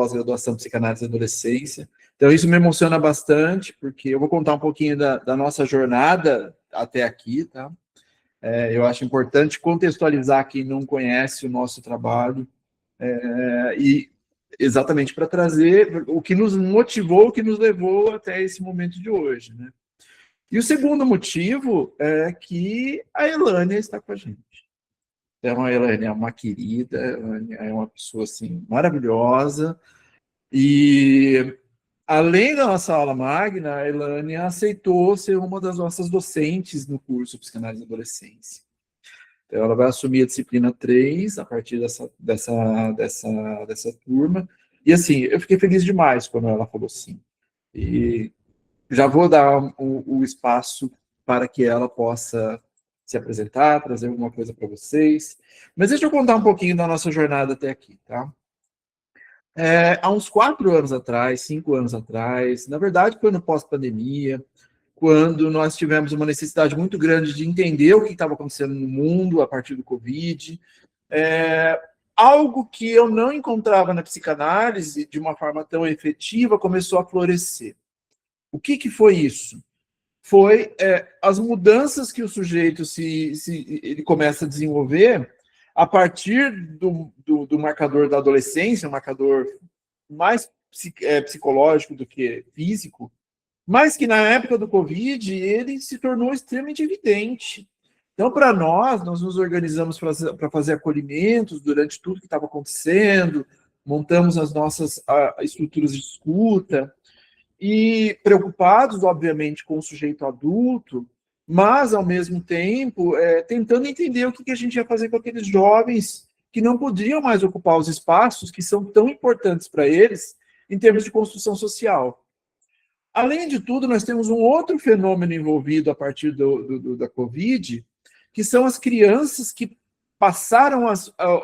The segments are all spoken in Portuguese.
pós-graduação em psicanálise e adolescência. Então, isso me emociona bastante, porque eu vou contar um pouquinho da nossa jornada até aqui, tá? Eu acho importante contextualizar quem não conhece o nosso trabalho, e exatamente para trazer o que nos motivou, o que nos levou até esse momento de hoje, né? E o segundo motivo é que a Elânia está com a gente. Então, a Elânia é uma querida, a Elânia é uma pessoa assim, maravilhosa, e além da nossa aula magna, a Elânia aceitou ser uma das nossas docentes no curso Psicanálise e Adolescência. Então, ela vai assumir a disciplina 3 a partir dessa turma. E, assim, eu fiquei feliz demais quando ela falou sim. E já vou dar o espaço para que ela possa se apresentar, trazer alguma coisa para vocês. Mas deixa eu contar um pouquinho da nossa jornada até aqui, tá? Há uns 4 anos atrás, 5 anos atrás, na verdade foi no pós-pandemia, quando nós tivemos uma necessidade muito grande de entender o que estava acontecendo no mundo a partir do Covid, algo que eu não encontrava na psicanálise de uma forma tão efetiva começou a florescer. O que foi isso? Foi as mudanças que o sujeito ele começa a desenvolver a partir do marcador da adolescência, um marcador mais psicológico do que físico, mas que na época do Covid ele se tornou extremamente evidente. Então, para nós nos organizamos para fazer acolhimentos durante tudo que estava acontecendo, montamos as nossas estruturas de escuta, e preocupados, obviamente, com o sujeito adulto, mas, ao mesmo tempo, tentando entender o que a gente ia fazer com aqueles jovens que não podiam mais ocupar os espaços que são tão importantes para eles em termos de construção social. Além de tudo, nós temos um outro fenômeno envolvido a partir da Covid, que são as crianças que passaram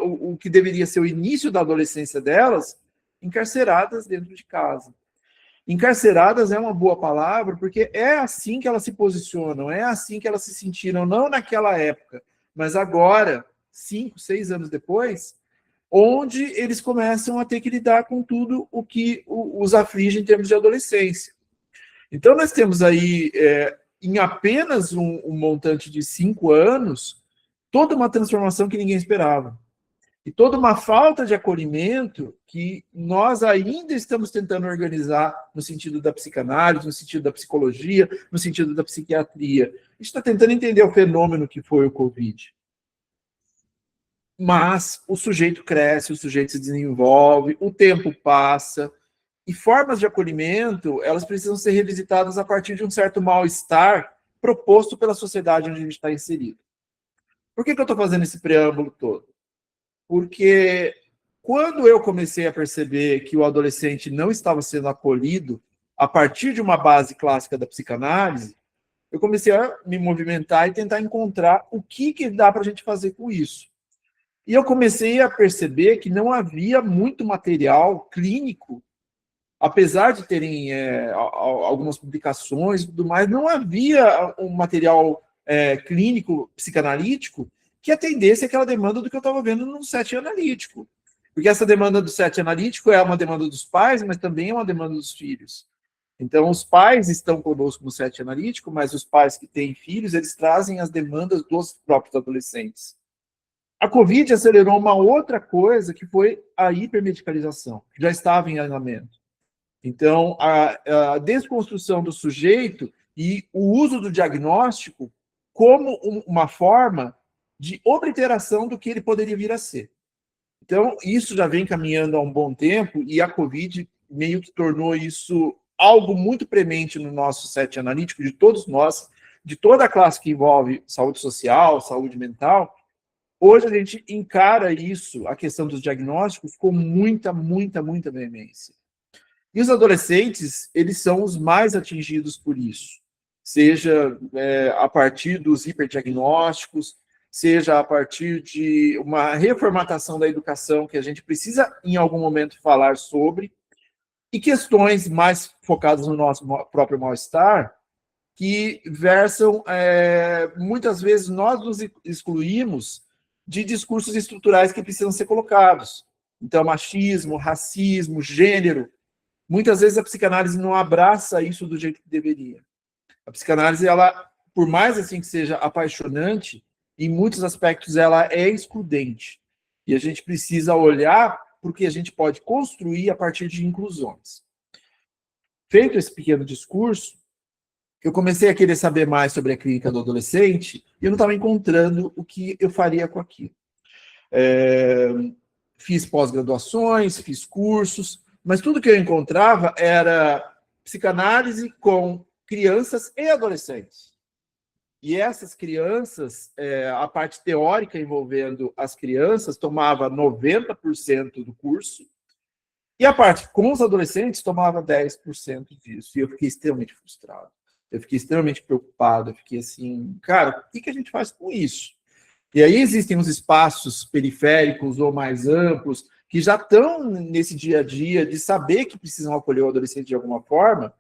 o que deveria ser o início da adolescência delas, encarceradas dentro de casa. Encarceradas é uma boa palavra, porque é assim que elas se posicionam, é assim que elas se sentiram, não naquela época, mas agora, 5, 6 anos depois, onde eles começam a ter que lidar com tudo o que os aflige em termos de adolescência. Então, nós temos aí, em apenas um montante de 5 anos, toda uma transformação que ninguém esperava. E toda uma falta de acolhimento que nós ainda estamos tentando organizar no sentido da psicanálise, no sentido da psicologia, no sentido da psiquiatria. A gente está tentando entender o fenômeno que foi o Covid. Mas o sujeito cresce, o sujeito se desenvolve, o tempo passa, e formas de acolhimento, elas precisam ser revisitadas a partir de um certo mal-estar proposto pela sociedade onde a gente está inserido. Por que eu estou fazendo esse preâmbulo todo? Porque quando eu comecei a perceber que o adolescente não estava sendo acolhido a partir de uma base clássica da psicanálise, eu comecei a me movimentar e tentar encontrar o que dá para a gente fazer com isso. E eu comecei a perceber que não havia muito material clínico, apesar de terem algumas publicações e tudo mais, não havia um material clínico, psicanalítico, que atendesse aquela demanda do que eu estava vendo no set analítico. Porque essa demanda do set analítico é uma demanda dos pais, mas também é uma demanda dos filhos. Então, os pais estão conosco no set analítico, mas os pais que têm filhos, eles trazem as demandas dos próprios adolescentes. A Covid acelerou uma outra coisa, que foi a hipermedicalização, que já estava em andamento. Então, a desconstrução do sujeito e o uso do diagnóstico como uma forma de obliteração do que ele poderia vir a ser. Então, isso já vem caminhando há um bom tempo e a Covid meio que tornou isso algo muito premente no nosso set analítico, de todos nós, de toda a classe que envolve saúde social, saúde mental. Hoje a gente encara isso, a questão dos diagnósticos, com muita veemência. E os adolescentes, eles são os mais atingidos por isso, seja a partir dos hiperdiagnósticos, seja a partir de uma reformatação da educação que a gente precisa, em algum momento, falar sobre, e questões mais focadas no nosso próprio mal-estar, que versam, muitas vezes, nós nos excluímos de discursos estruturais que precisam ser colocados. Então, machismo, racismo, gênero. Muitas vezes a psicanálise não abraça isso do jeito que deveria. A psicanálise, ela, por mais assim que seja apaixonante, em muitos aspectos ela é excludente. E a gente precisa olhar porque a gente pode construir a partir de inclusões. Feito esse pequeno discurso, eu comecei a querer saber mais sobre a clínica do adolescente e eu não estava encontrando o que eu faria com aquilo. Fiz pós-graduações, fiz cursos, mas tudo que eu encontrava era psicanálise com crianças e adolescentes. E essas crianças, a parte teórica envolvendo as crianças tomava 90% do curso, e a parte com os adolescentes tomava 10% disso. E eu fiquei extremamente frustrado. Eu fiquei extremamente preocupado. Eu fiquei assim, cara, o que a gente faz com isso? E aí existem os espaços periféricos ou mais amplos que já estão nesse dia a dia de saber que precisam acolher o adolescente de alguma forma.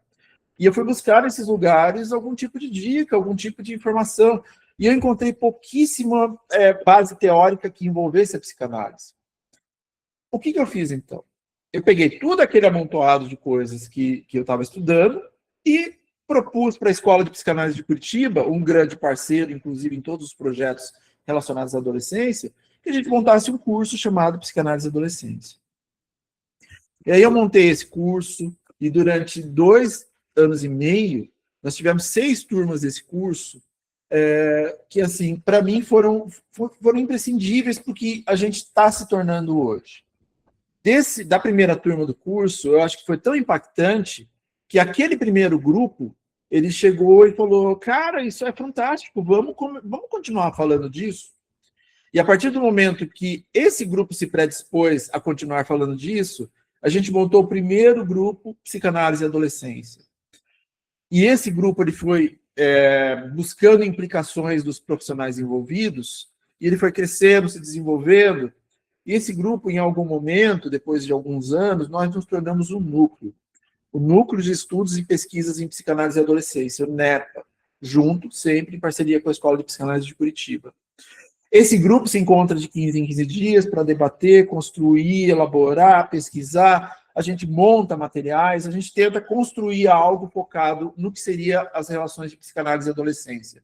E eu fui buscar nesses lugares algum tipo de dica, algum tipo de informação. E eu encontrei pouquíssima base teórica que envolvesse a psicanálise. O que eu fiz, então? Eu peguei tudo aquele amontoado de coisas que eu estava estudando e propus para a Escola de Psicanálise de Curitiba, um grande parceiro, inclusive em todos os projetos relacionados à adolescência, que a gente montasse um curso chamado Psicanálise e Adolescência. E aí eu montei esse curso e durante 2 anos e meio, nós tivemos 6 turmas desse curso, que, assim, para mim foram imprescindíveis porque a gente está se tornando hoje. Da primeira turma do curso, eu acho que foi tão impactante que aquele primeiro grupo, ele chegou e falou, cara, isso é fantástico, vamos continuar falando disso. E a partir do momento que esse grupo se predispôs a continuar falando disso, a gente montou o primeiro grupo Psicanálise e Adolescência. E esse grupo ele foi buscando implicações dos profissionais envolvidos, e ele foi crescendo, se desenvolvendo. E esse grupo, em algum momento, depois de alguns anos, nós nos tornamos um núcleo. O Núcleo de Estudos e Pesquisas em Psicanálise e Adolescência, o NEPA, junto, sempre em parceria com a Escola de Psicanálise de Curitiba. Esse grupo se encontra de 15 em 15 dias para debater, construir, elaborar, pesquisar. A gente monta materiais, a gente tenta construir algo focado no que seria as relações de psicanálise e adolescência.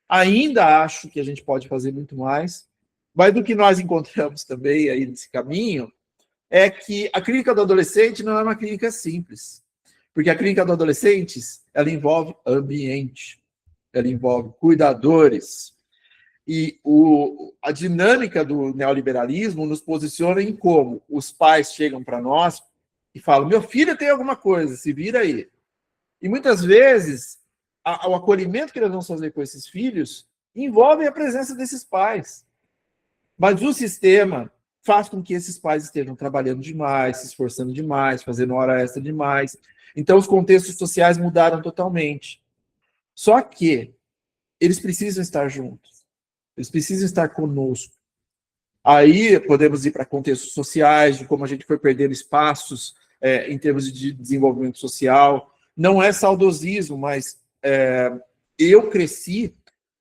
Ainda acho que a gente pode fazer muito mais, mas do que nós encontramos também aí nesse caminho é que a clínica do adolescente não é uma clínica simples, porque a clínica do adolescente, ela envolve ambiente, ela envolve cuidadores, e a dinâmica do neoliberalismo nos posiciona em como os pais chegam para nós e falam, meu filho tem alguma coisa, se vira aí. E muitas vezes, o acolhimento que nós vamos fazer com esses filhos envolve a presença desses pais. Mas o sistema faz com que esses pais estejam trabalhando demais, se esforçando demais, fazendo hora extra demais. Então, os contextos sociais mudaram totalmente. Só que eles precisam estar juntos. Eles precisam estar conosco. Aí podemos ir para contextos sociais, de como a gente foi perdendo espaços em termos de desenvolvimento social. Não é saudosismo, mas eu cresci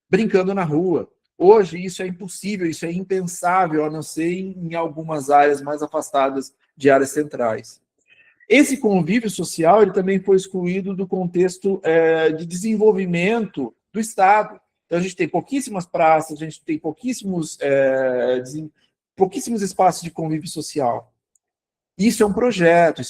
brincando na rua. Hoje isso é impossível, isso é impensável, a não ser em algumas áreas mais afastadas de áreas centrais. Esse convívio social ele também foi excluído do contexto de desenvolvimento do Estado. Então, a gente tem pouquíssimas praças, a gente tem pouquíssimos espaços de convívio social. Isso é um projeto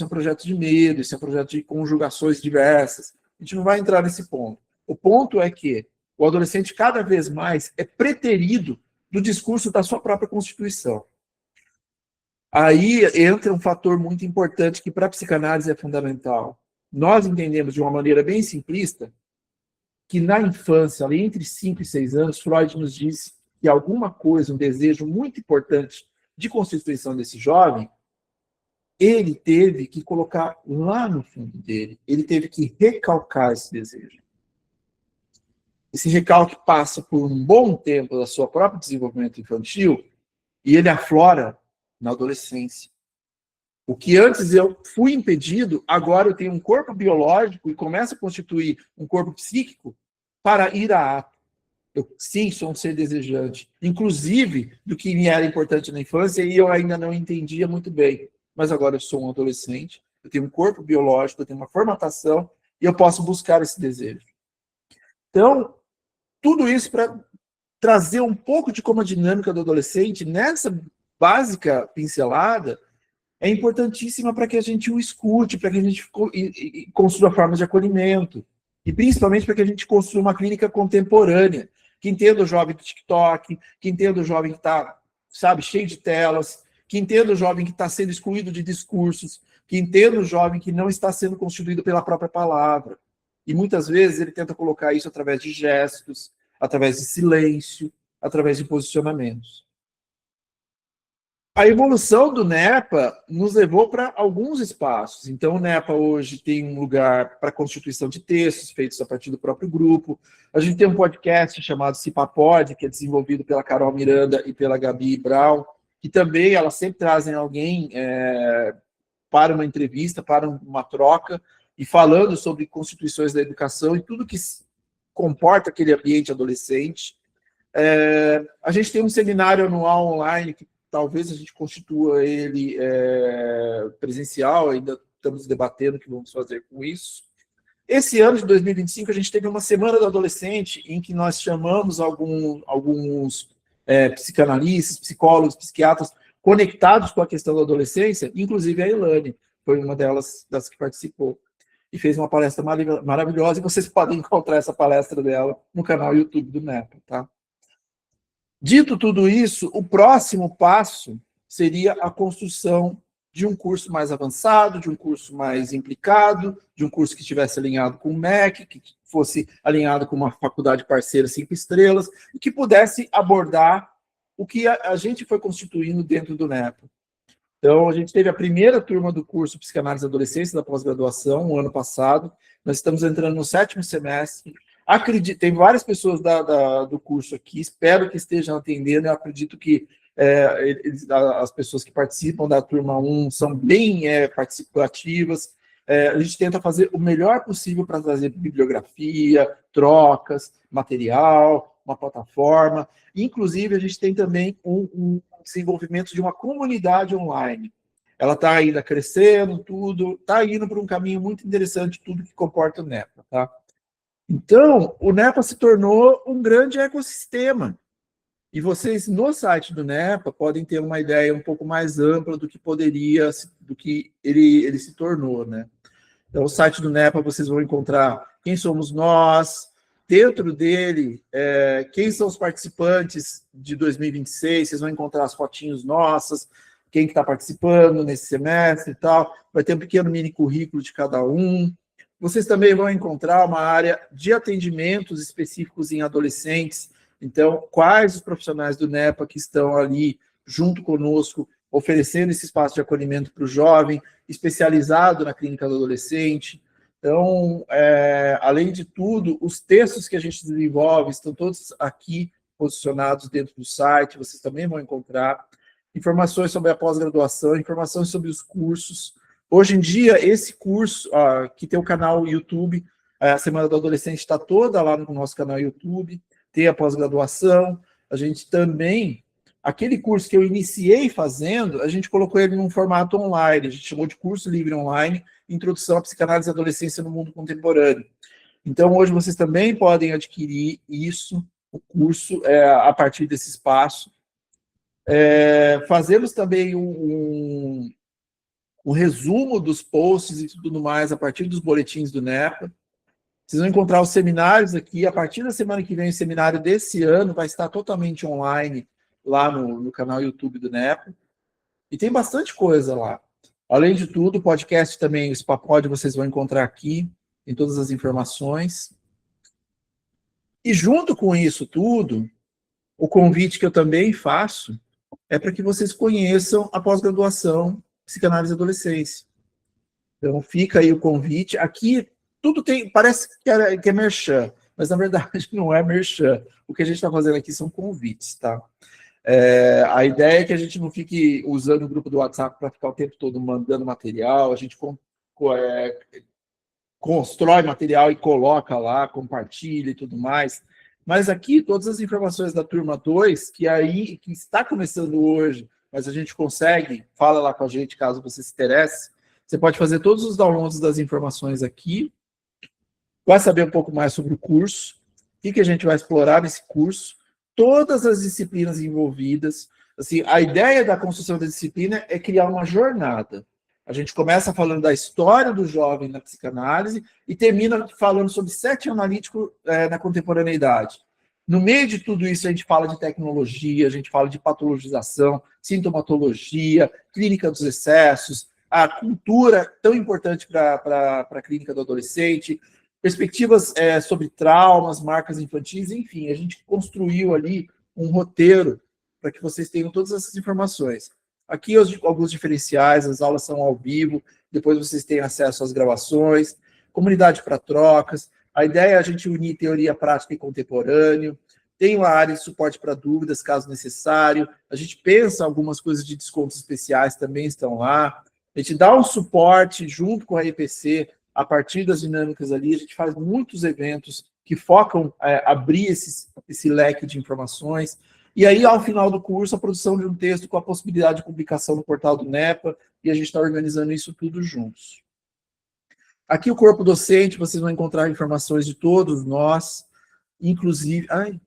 de medo, isso é um projeto de conjugações diversas. A gente não vai entrar nesse ponto. O ponto é que o adolescente cada vez mais é preterido do discurso da sua própria Constituição. Aí entra um fator muito importante que para a psicanálise é fundamental. Nós entendemos de uma maneira bem simplista que na infância, ali entre 5 e 6 anos, Freud nos disse que alguma coisa, um desejo muito importante de constituição desse jovem, ele teve que colocar lá no fundo dele, ele teve que recalcar esse desejo. Esse recalque passa por um bom tempo da sua próprio desenvolvimento infantil e ele aflora na adolescência. O que antes eu fui impedido, agora eu tenho um corpo biológico e começo a constituir um corpo psíquico para ir a ato. Eu, sim, sou um ser desejante, inclusive do que me era importante na infância e eu ainda não entendia muito bem. Mas agora eu sou um adolescente, eu tenho um corpo biológico, eu tenho uma formatação e eu posso buscar esse desejo. Então, tudo isso para trazer um pouco de como a dinâmica do adolescente, nessa básica pincelada, é importantíssima para que a gente o escute, para que a gente construa formas de acolhimento, e principalmente para que a gente construa uma clínica contemporânea, que entenda o jovem do TikTok, que entenda o jovem que está, sabe, cheio de telas, que entenda o jovem que está sendo excluído de discursos, que entenda o jovem que não está sendo constituído pela própria palavra. E muitas vezes ele tenta colocar isso através de gestos, através de silêncio, através de posicionamentos. A evolução do NEPA nos levou para alguns espaços. Então, o NEPA hoje tem um lugar para constituição de textos feitos a partir do próprio grupo. A gente tem um podcast chamado Cipapod, que é desenvolvido pela Carol Miranda e pela Gabi Brown, que também elas sempre trazem alguém para uma entrevista, para uma troca, e falando sobre constituições da educação e tudo que comporta aquele ambiente adolescente. A gente tem um seminário anual online que talvez a gente constitua ele presencial, ainda estamos debatendo o que vamos fazer com isso. Esse ano de 2025, a gente teve uma semana do adolescente em que nós chamamos alguns psicanalistas, psicólogos, psiquiatras conectados com a questão da adolescência, inclusive a Elane foi uma das que participou e fez uma palestra maravilhosa, e vocês podem encontrar essa palestra dela no canal YouTube do NEPA, tá? Dito tudo isso, o próximo passo seria a construção de um curso mais avançado, de um curso mais implicado, de um curso que estivesse alinhado com o MEC, que fosse alinhado com uma faculdade parceira 5 estrelas, e que pudesse abordar o que a gente foi constituindo dentro do NEPA. Então, a gente teve a primeira turma do curso Psicanálise e Adolescência da pós-graduação, o ano passado. Nós estamos entrando no 7º semestre. Acredito, tem várias pessoas do curso aqui, espero que estejam atendendo. Eu acredito que as pessoas que participam da turma 1 são bem participativas. A gente tenta fazer o melhor possível para trazer bibliografia, trocas, material, uma plataforma. Inclusive, a gente tem também um desenvolvimento de uma comunidade online. Ela está ainda crescendo, tudo, está indo para um caminho muito interessante, tudo que comporta o NEPA, tá? Então, o NEPA se tornou um grande ecossistema. E vocês, no site do NEPA, podem ter uma ideia um pouco mais ampla do que ele se tornou, né? Então, o site do NEPA, vocês vão encontrar quem somos nós, dentro dele, quem são os participantes de 2026, vocês vão encontrar as fotinhos nossas, quem que está participando nesse semestre e tal, vai ter um pequeno mini currículo de cada um. Vocês também vão encontrar uma área de atendimentos específicos em adolescentes. Então, quais os profissionais do NEPA que estão ali junto conosco, oferecendo esse espaço de acolhimento para o jovem, especializado na clínica do adolescente. Então, além de tudo, os textos que a gente desenvolve estão todos aqui posicionados dentro do site, vocês também vão encontrar informações sobre a pós-graduação, informações sobre os cursos. Hoje em dia, esse curso, que tem o canal YouTube, a Semana do Adolescente está toda lá no nosso canal YouTube, tem a pós-graduação, a gente também, aquele curso que eu iniciei fazendo, a gente colocou ele num formato online, a gente chamou de curso livre online, Introdução à Psicanálise e Adolescência no Mundo Contemporâneo. Então, hoje vocês também podem adquirir isso, o curso, a partir desse espaço. Fazemos também um resumo dos posts e tudo mais a partir dos boletins do NEPA. Vocês vão encontrar os seminários aqui. A partir da semana que vem, o seminário desse ano vai estar totalmente online lá no canal YouTube do NEPA. E tem bastante coisa lá. Além de tudo, o podcast também, o Cipapod, vocês vão encontrar aqui, tem todas as informações. E junto com isso tudo, o convite que eu também faço é para que vocês conheçam a pós-graduação Psicanálise e Adolescência. Então, fica aí o convite. Aqui, tudo tem, parece que é merchan, mas na verdade não é merchan. O que a gente está fazendo aqui são convites, tá? A ideia é que a gente não fique usando o grupo do WhatsApp para ficar o tempo todo mandando material, a gente constrói material e coloca lá, compartilha e tudo mais. Mas aqui, todas as informações da turma 2, que está começando hoje, mas a gente consegue, fala lá com a gente caso você se interesse, você pode fazer todos os downloads das informações aqui, vai saber um pouco mais sobre o curso, o que a gente vai explorar nesse curso, todas as disciplinas envolvidas. Assim, a ideia da construção da disciplina é criar uma jornada. A gente começa falando da história do jovem na psicanálise e termina falando sobre sete analíticos na contemporaneidade. No meio de tudo isso, a gente fala de tecnologia, a gente fala de patologização, sintomatologia, clínica dos excessos, a cultura tão importante para a clínica do adolescente, perspectivas sobre traumas, marcas infantis, enfim, a gente construiu ali um roteiro para que vocês tenham todas essas informações. Aqui alguns diferenciais, as aulas são ao vivo, depois vocês têm acesso às gravações, comunidade para trocas, a ideia é a gente unir teoria prática e contemporâneo, tem uma área de suporte para dúvidas, caso necessário, a gente pensa algumas coisas de descontos especiais também estão lá, a gente dá um suporte junto com a EPC, a partir das dinâmicas ali, a gente faz muitos eventos que focam abrir esse leque de informações. E aí, ao final do curso, a produção de um texto com a possibilidade de publicação no portal do NEPA, e a gente está organizando isso tudo juntos. Aqui o corpo docente, vocês vão encontrar informações de todos nós, inclusive... Ai,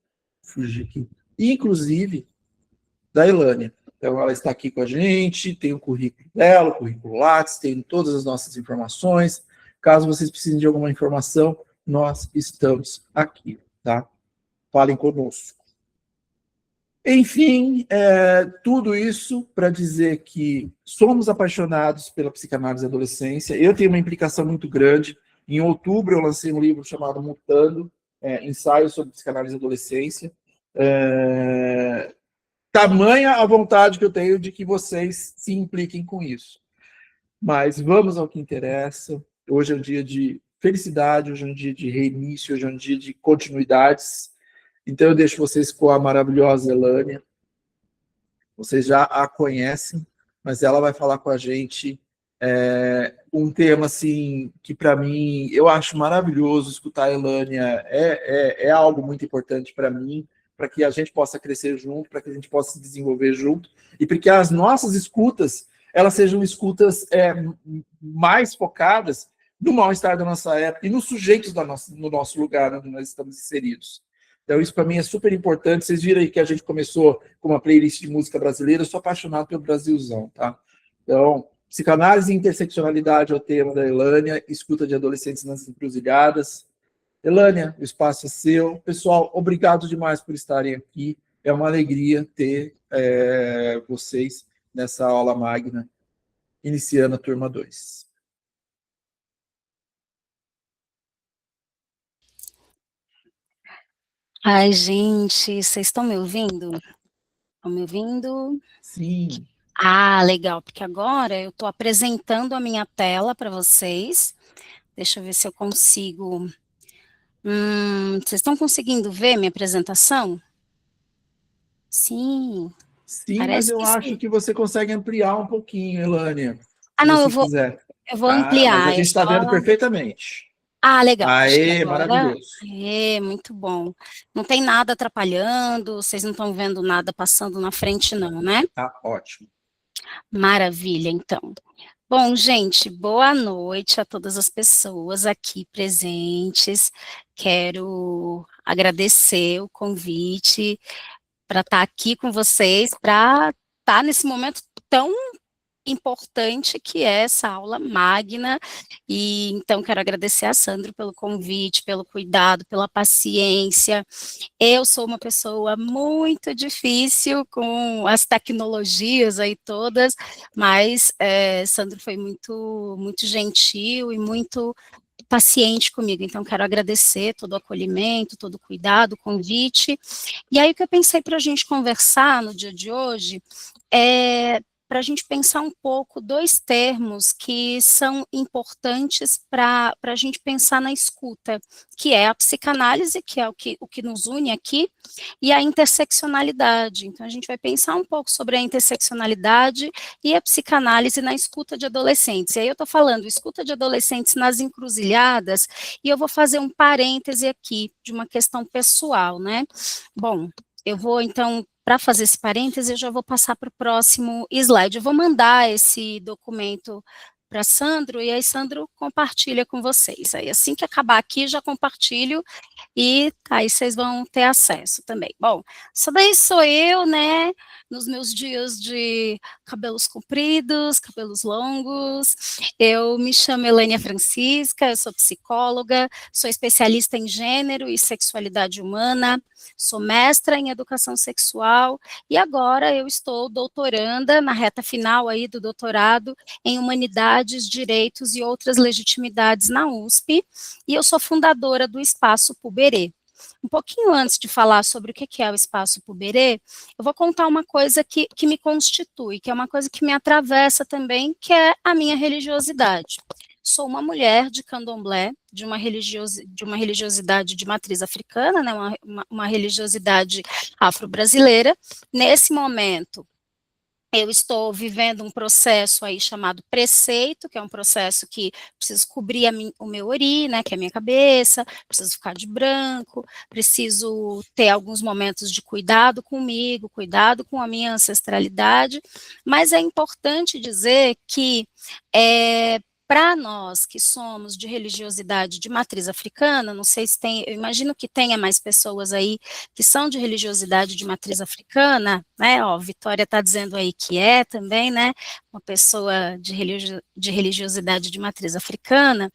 fugi aqui. Inclusive da Elânia. Então, ela está aqui com a gente, tem o currículo dela, o currículo Lattes, tem todas as nossas informações. Caso vocês precisem de alguma informação, nós estamos aqui, tá? Falem conosco. Enfim, tudo isso para dizer que somos apaixonados pela psicanálise da adolescência. Eu tenho uma implicação muito grande. Em outubro, eu lancei um livro chamado Mutando, Ensaios sobre Psicanálise da Adolescência. Tamanha a vontade que eu tenho de que vocês se impliquem com isso. Mas vamos ao que interessa. Hoje é um dia de felicidade, hoje é um dia de reinício, hoje é um dia de continuidades. Então eu deixo vocês com a maravilhosa Elânia. Vocês já a conhecem, mas ela vai falar com a gente um tema assim que para mim eu acho maravilhoso escutar a Elânia. É algo muito importante para mim, para que a gente possa crescer junto, para que a gente possa se desenvolver junto e para que as nossas escutas elas sejam escutas mais focadas no mal-estar da nossa época e nos sujeitos no nosso lugar onde nós estamos inseridos. Então, isso para mim é super importante. Vocês viram aí que a gente começou com uma playlist de música brasileira. Eu sou apaixonado pelo Brasilzão, tá? Então, psicanálise e interseccionalidade é o tema da Elânia, escuta de adolescentes nas encruzilhadas. Elânia, o espaço é seu. Pessoal, obrigado demais por estarem aqui. É uma alegria ter vocês nessa aula magna, iniciando a turma 2. Ai, gente, vocês estão me ouvindo? Estão me ouvindo? Sim. Ah, legal, porque agora eu estou apresentando a minha tela para vocês. Deixa eu ver se eu consigo. Vocês estão conseguindo ver minha apresentação? Sim. Sim, mas Parece eu que acho sim. que você consegue ampliar um pouquinho, Elânia. Ah, Se não, você eu vou quiser. ampliar. Mas a gente está vendo perfeitamente. Ah, legal. Acho que Aê, agora. maravilhoso. Muito bom. Não tem nada atrapalhando, vocês não estão vendo nada passando na frente, não, né? Tá ótimo. Maravilha, então. Bom, gente, boa noite a todas as pessoas aqui presentes. Quero agradecer o convite para estar aqui com vocês, para estar nesse momento tão importante que é essa aula magna, e então quero agradecer a Sandro pelo convite, pelo cuidado, pela paciência. Eu sou uma pessoa muito difícil com as tecnologias aí todas, mas Sandro foi muito, muito gentil e muito paciente comigo, então quero agradecer todo o acolhimento, todo o cuidado, o convite. E aí o que eu pensei para a gente conversar no dia de hoje é para a gente pensar um pouco dois termos que são importantes para a gente pensar na escuta, que é a psicanálise, que é o que nos une aqui, e a interseccionalidade. Então, a gente vai pensar um pouco sobre a interseccionalidade e a psicanálise na escuta de adolescentes. E aí eu estou falando escuta de adolescentes nas encruzilhadas, e eu vou fazer um parêntese aqui de uma questão pessoal, né? Bom, eu vou, então, para fazer esse parêntese, eu já vou passar para o próximo slide. Eu vou mandar esse documento para Sandro, e aí Sandro compartilha com vocês. Aí, assim que acabar aqui, já compartilho, e aí vocês vão ter acesso também. Bom, isso daí sou eu, né, nos meus dias de cabelos compridos, cabelos longos. Eu me chamo Elênia Francisca, eu sou psicóloga, sou especialista em gênero e sexualidade humana, sou mestra em educação sexual, e agora eu estou doutoranda, na reta final aí do doutorado, em Humanidades, Direitos e Outras Legitimidades na USP, e eu sou fundadora do Espaço Puberê. Um pouquinho antes de falar sobre o que é o Espaço Puberê, eu vou contar uma coisa que me constitui, que é uma coisa que me atravessa também, que é a minha religiosidade. Sou uma mulher de candomblé, de uma religiosidade de matriz africana, né, uma religiosidade afro-brasileira. Nesse momento, eu estou vivendo um processo aí chamado preceito, que é um processo que preciso cobrir o meu ori, né, que é a minha cabeça, preciso ficar de branco, preciso ter alguns momentos de cuidado comigo, cuidado com a minha ancestralidade, mas é importante dizer que para nós que somos de religiosidade de matriz africana, não sei se tem, eu imagino que tenha mais pessoas aí que são de religiosidade de matriz africana, né, ó, Vitória está dizendo aí que é também, né, uma pessoa de religiosidade de matriz africana.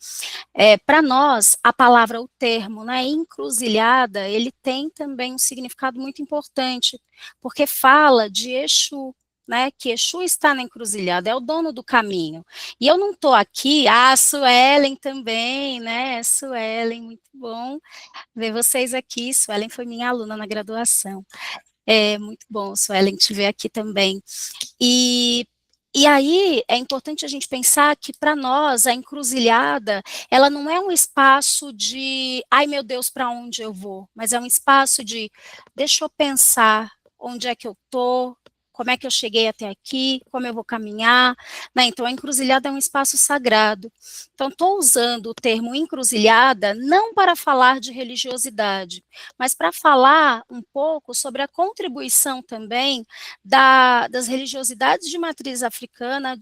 Para nós, a palavra, o termo, né, encruzilhada, ele tem também um significado muito importante, porque fala de Exu, né, que Exu está na encruzilhada, é o dono do caminho. E eu não estou aqui, Suelen também, né, Suelen, muito bom ver vocês aqui, Suelen foi minha aluna na graduação. É muito bom, Suelen, te ver aqui também. E aí é importante a gente pensar que para nós a encruzilhada, ela não é um espaço de, ai meu Deus, para onde eu vou, mas é um espaço de, deixa eu pensar onde é que eu estou, como é que eu cheguei até aqui, como eu vou caminhar, né? Então, a encruzilhada é um espaço sagrado. Então, estou usando o termo encruzilhada não para falar de religiosidade, mas para falar um pouco sobre a contribuição também das religiosidades de matriz africana,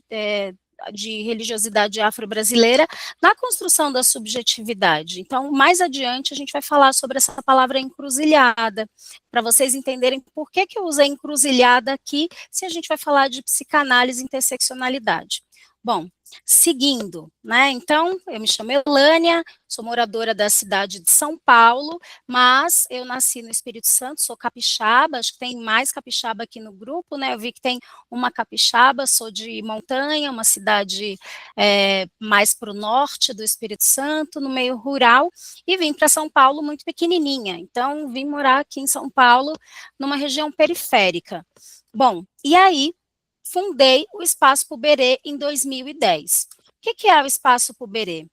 de religiosidade afro-brasileira, na construção da subjetividade. Então, mais adiante, a gente vai falar sobre essa palavra encruzilhada, para vocês entenderem por que eu usei encruzilhada aqui, se a gente vai falar de psicanálise e interseccionalidade. Bom, seguindo, né, então, eu me chamo Elânia, sou moradora da cidade de São Paulo, mas eu nasci no Espírito Santo, sou capixaba, acho que tem mais capixaba aqui no grupo, né, eu vi que tem uma capixaba, sou de Montanha, uma cidade mais para o norte do Espírito Santo, no meio rural, e vim para São Paulo muito pequenininha, então vim morar aqui em São Paulo, numa região periférica. Bom, e aí, fundei o Espaço Puberê em 2010. O que é o Espaço Puberê?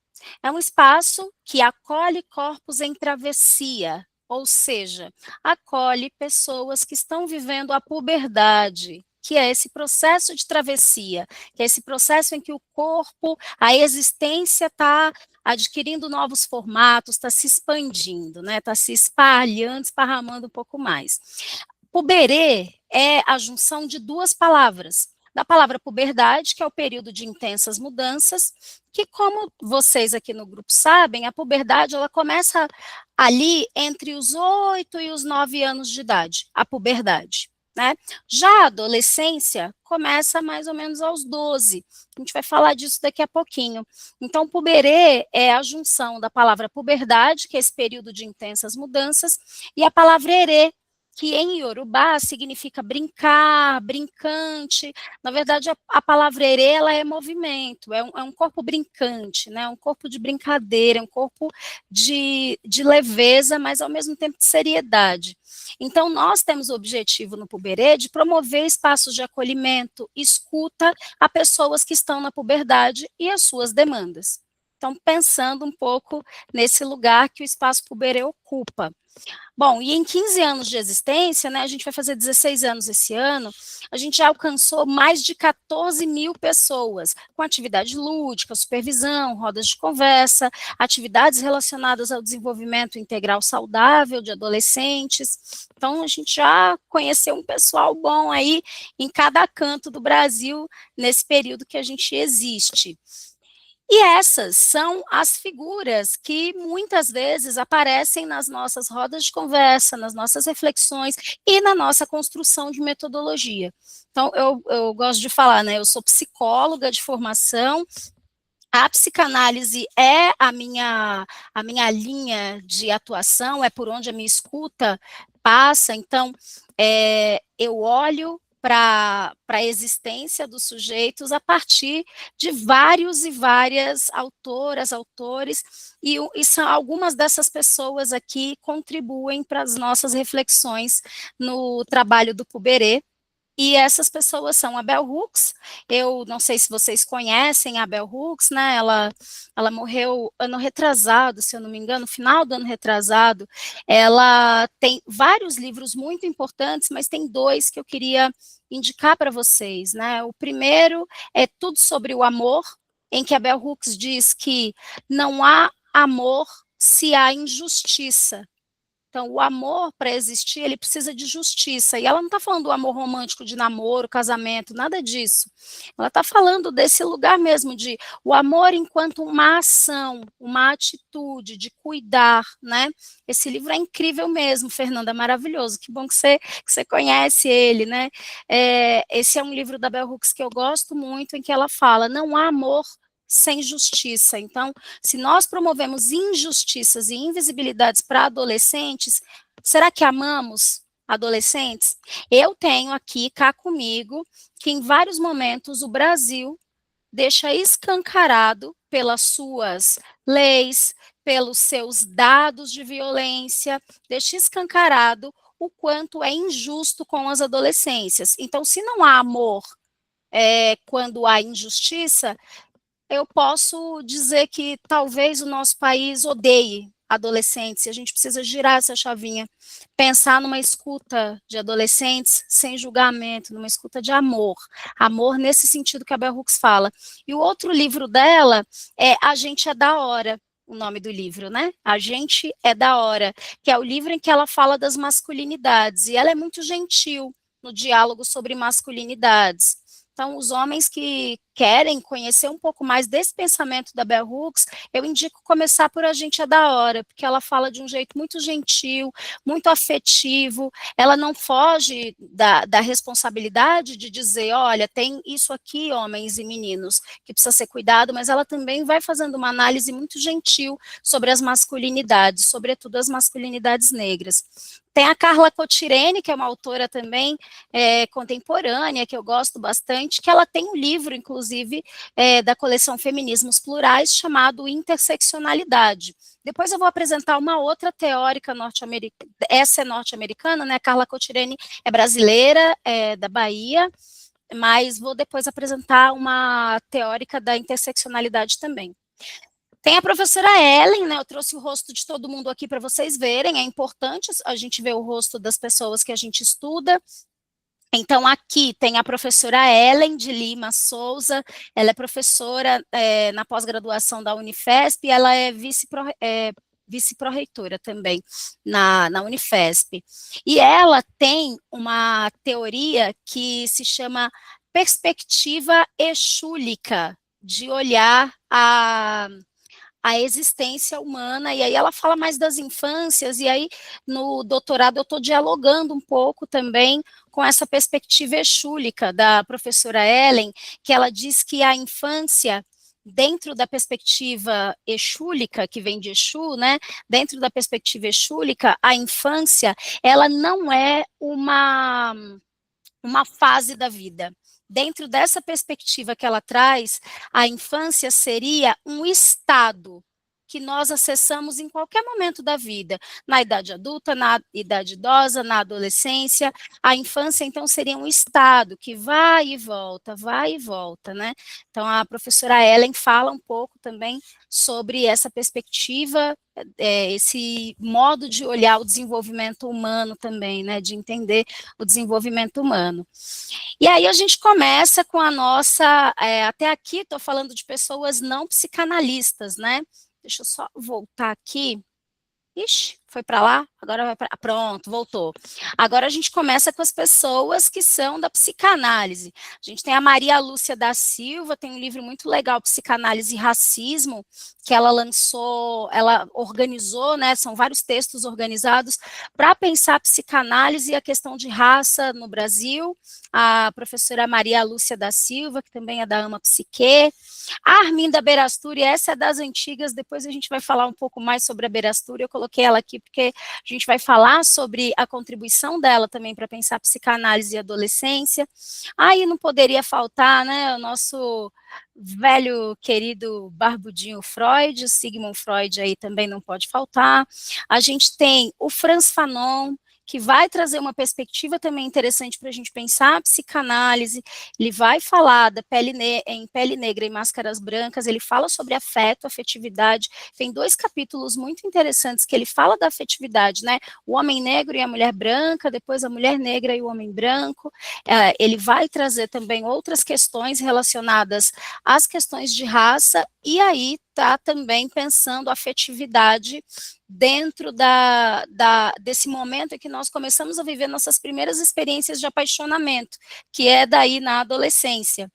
É um espaço que acolhe corpos em travessia, ou seja, acolhe pessoas que estão vivendo a puberdade, que é esse processo de travessia, que é esse processo em que o corpo, a existência está adquirindo novos formatos, está se expandindo, né? Está se espalhando, esparramando um pouco mais. Puberê é a junção de duas palavras, da palavra puberdade, que é o período de intensas mudanças, que como vocês aqui no grupo sabem, a puberdade ela começa ali entre os 8 e os 9 anos de idade, a puberdade. Né? Já a adolescência começa mais ou menos aos 12, a gente vai falar disso daqui a pouquinho. Então, puberê é a junção da palavra puberdade, que é esse período de intensas mudanças, e a palavra erê, que em Iorubá significa brincar, brincante. Na verdade, a palavra erê, ela é movimento, é um corpo brincante, né? Um corpo de brincadeira, é um corpo de leveza, mas ao mesmo tempo de seriedade. Então, nós temos o objetivo no Puberê de promover espaços de acolhimento, escuta a pessoas que estão na puberdade e as suas demandas. Então, pensando um pouco nesse lugar que o Espaço Puberê ocupa. Bom, e em 15 anos de existência, né, a gente vai fazer 16 anos esse ano, a gente já alcançou mais de 14 mil pessoas, com atividade lúdica, supervisão, rodas de conversa, atividades relacionadas ao desenvolvimento integral saudável de adolescentes. Então, a gente já conheceu um pessoal bom aí em cada canto do Brasil, nesse período que a gente existe. E essas são as figuras que muitas vezes aparecem nas nossas rodas de conversa, nas nossas reflexões e na nossa construção de metodologia. Então, eu gosto de falar, né? Eu sou psicóloga de formação, a psicanálise é a minha linha de atuação, é por onde a minha escuta passa, então, eu olho para a existência dos sujeitos a partir de vários e várias autoras, autores, e são algumas dessas pessoas aqui contribuem para as nossas reflexões no trabalho do Puberê. E essas pessoas são a Bell Hooks. Eu não sei se vocês conhecem a Bell Hooks, né? Ela morreu ano retrasado, se eu não me engano, final do ano retrasado. Ela tem vários livros muito importantes, mas tem dois que eu queria indicar para vocês, né? O primeiro é Tudo sobre o Amor, em que a Bell Hooks diz que não há amor se há injustiça. Então, o amor, para existir, ele precisa de justiça. E ela não está falando do amor romântico de namoro, casamento, nada disso. Ela está falando desse lugar mesmo de o amor enquanto uma ação, uma atitude de cuidar, né? Esse livro é incrível mesmo, Fernanda, maravilhoso. Que bom que você conhece ele, né? Esse é um livro da Bell Hooks que eu gosto muito, em que ela fala, não há amor sem justiça. Então, se nós promovemos injustiças e invisibilidades para adolescentes, será que amamos adolescentes? Eu tenho aqui cá comigo que em vários momentos o Brasil deixa escancarado pelas suas leis, pelos seus dados de violência, deixa escancarado o quanto é injusto com as adolescências. Então, se não há amor quando há injustiça, eu posso dizer que talvez o nosso país odeie adolescentes, e a gente precisa girar essa chavinha, pensar numa escuta de adolescentes sem julgamento, numa escuta de amor, amor nesse sentido que a Bell Hooks fala. E o outro livro dela é A Gente é da Hora, o nome do livro, né? A Gente é da Hora, que é o livro em que ela fala das masculinidades, e ela é muito gentil no diálogo sobre masculinidades. Então, os homens que querem conhecer um pouco mais desse pensamento da Bell Hooks, eu indico começar por A Gente é da Hora, porque ela fala de um jeito muito gentil, muito afetivo, ela não foge da responsabilidade de dizer, olha, tem isso aqui, homens e meninos, que precisa ser cuidado, mas ela também vai fazendo uma análise muito gentil sobre as masculinidades, sobretudo as masculinidades negras. Tem a Carla Cotirene, que é uma autora também contemporânea, que eu gosto bastante, que ela tem um livro, inclusive, da coleção Feminismos Plurais, chamado Interseccionalidade. Depois eu vou apresentar uma outra teórica norte-americana, essa é norte-americana, né? Carla Cotirene é brasileira, da Bahia, mas vou depois apresentar uma teórica da interseccionalidade também. Tem a professora Ellen, né? Eu trouxe o rosto de todo mundo aqui para vocês verem. É importante a gente ver o rosto das pessoas que a gente estuda. Então, aqui tem a professora Ellen de Lima Souza, ela é professora na pós-graduação da Unifesp, e ela é vice-pró-reitora também na Unifesp. E ela tem uma teoria que se chama perspectiva exúlica, de olhar a existência humana, e aí ela fala mais das infâncias, e aí no doutorado eu estou dialogando um pouco também com essa perspectiva exúlica da professora Ellen, que ela diz que a infância dentro da perspectiva exúlica, que vem de Exu, né, dentro da perspectiva exúlica, a infância, ela não é uma fase da vida. Dentro dessa perspectiva que ela traz, a infância seria um estado que nós acessamos em qualquer momento da vida, na idade adulta, na idade idosa, na adolescência. A infância, então, seria um estado que vai e volta, né? Então, a professora Ellen fala um pouco também sobre essa perspectiva, esse modo de olhar o desenvolvimento humano também, né? De entender o desenvolvimento humano. E aí a gente começa com a nossa, até aqui estou falando de pessoas não psicanalistas, né? Deixa eu só voltar aqui. Ixi, foi para lá? Agora vai para... Pronto, voltou. Agora a gente começa com as pessoas que são da psicanálise. A gente tem a Maria Lúcia da Silva, tem um livro muito legal, Psicanálise e Racismo, que ela lançou, ela organizou, né, são vários textos organizados para pensar a psicanálise e a questão de raça no Brasil. A professora Maria Lúcia da Silva, que também é da AMA Psique. A Arminda Berasturi, essa é das antigas, depois a gente vai falar um pouco mais sobre a Berasturi, eu coloquei ela aqui porque a gente vai falar sobre a contribuição dela também para pensar a psicanálise e a adolescência. Aí não poderia faltar, né, o nosso velho querido barbudinho Freud, o Sigmund Freud aí também não pode faltar. A gente tem o Frantz Fanon, que vai trazer uma perspectiva também interessante para a gente pensar a psicanálise. Ele vai falar da em Pele Negra e Máscaras Brancas, ele fala sobre afeto, afetividade, tem 2 capítulos muito interessantes que ele fala da afetividade, né, o homem negro e a mulher branca, depois a mulher negra e o homem branco. Ele vai trazer também outras questões relacionadas às questões de raça, e aí está também pensando a afetividade dentro desse momento em que nós começamos a viver nossas primeiras experiências de apaixonamento, que é daí na adolescência.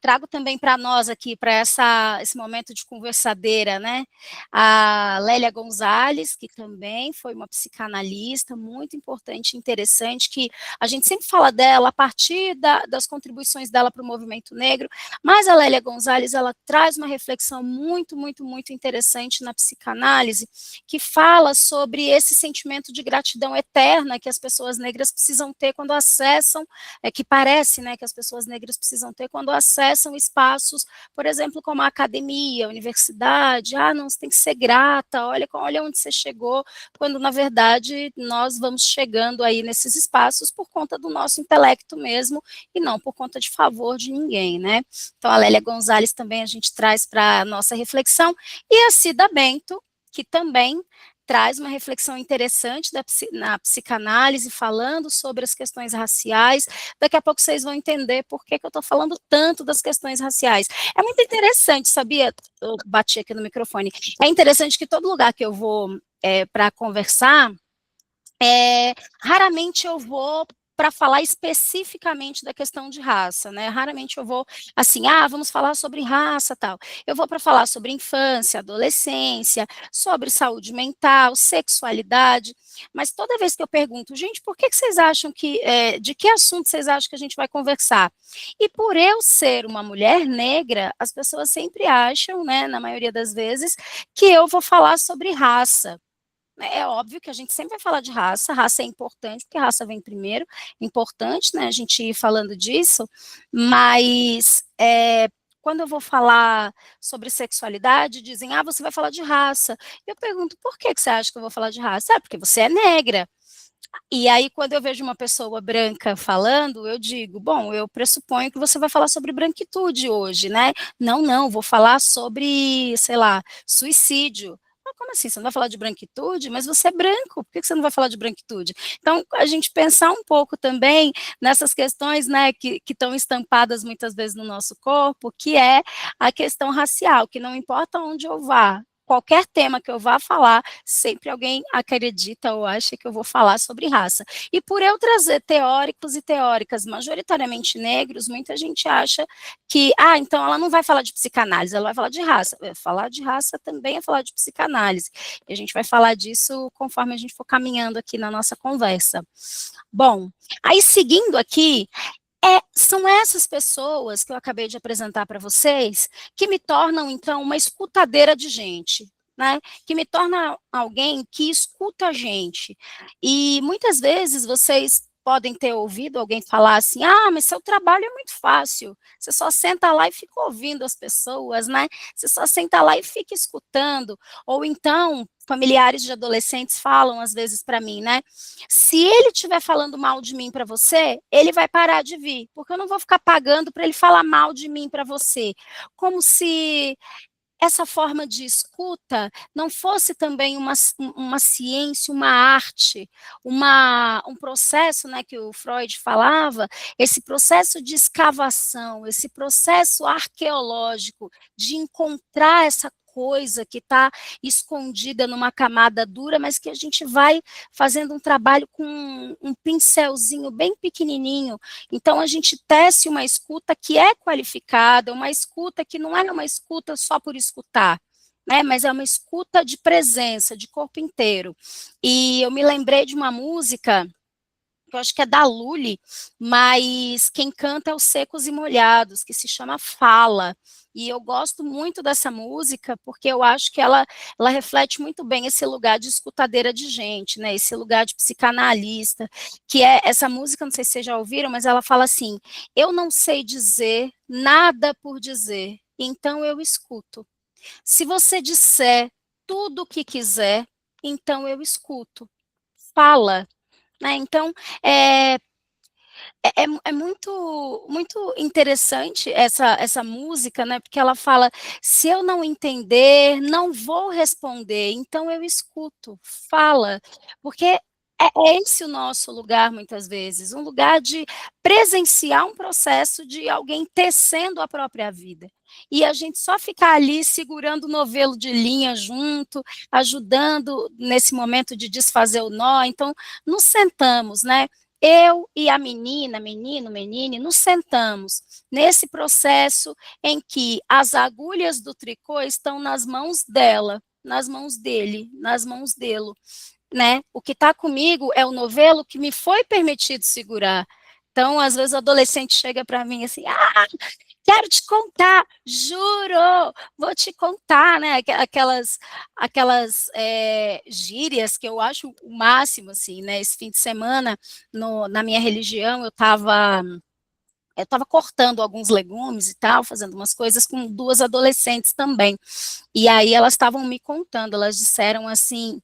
Trago também para nós aqui, para esse momento de conversadeira, né, a Lélia Gonzalez, que também foi uma psicanalista muito importante e interessante, que a gente sempre fala dela a partir das contribuições dela para o movimento negro, mas a Lélia Gonzalez, ela traz uma reflexão muito, muito, muito interessante na psicanálise, que fala sobre esse sentimento de gratidão eterna que as pessoas negras precisam ter quando acessam, que parece, né, que as pessoas negras precisam ter quando acessam espaços, por exemplo, como a academia, a universidade. Não, você tem que ser grata, olha onde você chegou, quando, na verdade, nós vamos chegando aí nesses espaços por conta do nosso intelecto mesmo, e não por conta de favor de ninguém, né? Então, a Lélia Gonzalez também a gente traz para a nossa reflexão, e a Cida Bento, que também traz uma reflexão interessante na psicanálise, falando sobre as questões raciais. Daqui a pouco vocês vão entender por que eu estou falando tanto das questões raciais. É muito interessante, sabia? Eu bati aqui no microfone. É interessante que todo lugar que eu vou para conversar, raramente eu vou para falar especificamente da questão de raça, né? Raramente eu vou assim, vamos falar sobre raça, tal. Eu vou para falar sobre infância, adolescência, sobre saúde mental, sexualidade, mas toda vez que eu pergunto, gente, por que vocês acham de que assunto vocês acham que a gente vai conversar? E por eu ser uma mulher negra, as pessoas sempre acham, né, na maioria das vezes, que eu vou falar sobre raça. É óbvio que a gente sempre vai falar de raça é importante, porque raça vem primeiro, importante, né, a gente ir falando disso, mas quando eu vou falar sobre sexualidade, dizem, você vai falar de raça. Eu pergunto, por que você acha que eu vou falar de raça? Porque você é negra. E aí, quando eu vejo uma pessoa branca falando, eu digo, bom, eu pressuponho que você vai falar sobre branquitude hoje, né? Não, vou falar sobre, sei lá, suicídio. Como assim? Você não vai falar de branquitude? Mas você é branco, por que você não vai falar de branquitude? Então, a gente pensar um pouco também nessas questões, né, que estão estampadas muitas vezes no nosso corpo, que é a questão racial, que não importa onde eu vá, qualquer tema que eu vá falar, sempre alguém acredita ou acha que eu vou falar sobre raça. E por eu trazer teóricos e teóricas majoritariamente negros, muita gente acha que, então ela não vai falar de psicanálise, ela vai falar de raça. Falar de raça também é falar de psicanálise. E a gente vai falar disso conforme a gente for caminhando aqui na nossa conversa. Bom, aí seguindo aqui, São essas pessoas que eu acabei de apresentar para vocês que me tornam, então, uma escutadeira de gente, né? Que me torna alguém que escuta a gente. E muitas vezes vocês podem ter ouvido alguém falar assim: ah, mas seu trabalho é muito fácil, você só senta lá e fica ouvindo as pessoas, né? Você só senta lá e fica escutando. Ou então, familiares de adolescentes falam às vezes para mim, né? Se ele estiver falando mal de mim para você, ele vai parar de vir, porque eu não vou ficar pagando para ele falar mal de mim para você. Como se essa forma de escuta não fosse também uma ciência, uma arte, um processo, né, que o Freud falava, esse processo de escavação, esse processo arqueológico de encontrar essa coisa que está escondida numa camada dura, mas que a gente vai fazendo um trabalho com um pincelzinho bem pequenininho. Então, a gente tece uma escuta que é qualificada, uma escuta que não é uma escuta só por escutar, né, mas é uma escuta de presença, de corpo inteiro. E eu me lembrei de uma música que eu acho que é da Lully, mas quem canta é os Secos e Molhados, que se chama Fala. E eu gosto muito dessa música, porque eu acho que ela reflete muito bem esse lugar de escutadeira de gente, né? Esse lugar de psicanalista, que é essa música, não sei se vocês já ouviram, mas ela fala assim: eu não sei dizer nada por dizer, então eu escuto. Se você disser tudo o que quiser, então eu escuto. Fala, né? Então, é, é muito, muito interessante essa música, né? Porque ela fala: se eu não entender, não vou responder, então eu escuto, fala, porque é esse o nosso lugar, muitas vezes, um lugar de presenciar um processo de alguém tecendo a própria vida. E a gente só ficar ali segurando o novelo de linha junto, ajudando nesse momento de desfazer o nó. Então, nos sentamos, né? Eu e a menina, menino, menine, nos sentamos nesse processo em que as agulhas do tricô estão nas mãos dela, nas mãos dele, nas mãos dele, né? O que está comigo é o novelo que me foi permitido segurar. Então, às vezes, o adolescente chega para mim assim: ah, quero te contar, juro, vou te contar, né? Aquelas gírias que eu acho o máximo, assim, né? Esse fim de semana, na minha religião, eu estava cortando alguns legumes e tal, fazendo umas coisas com duas adolescentes também. E aí elas estavam me contando, elas disseram assim: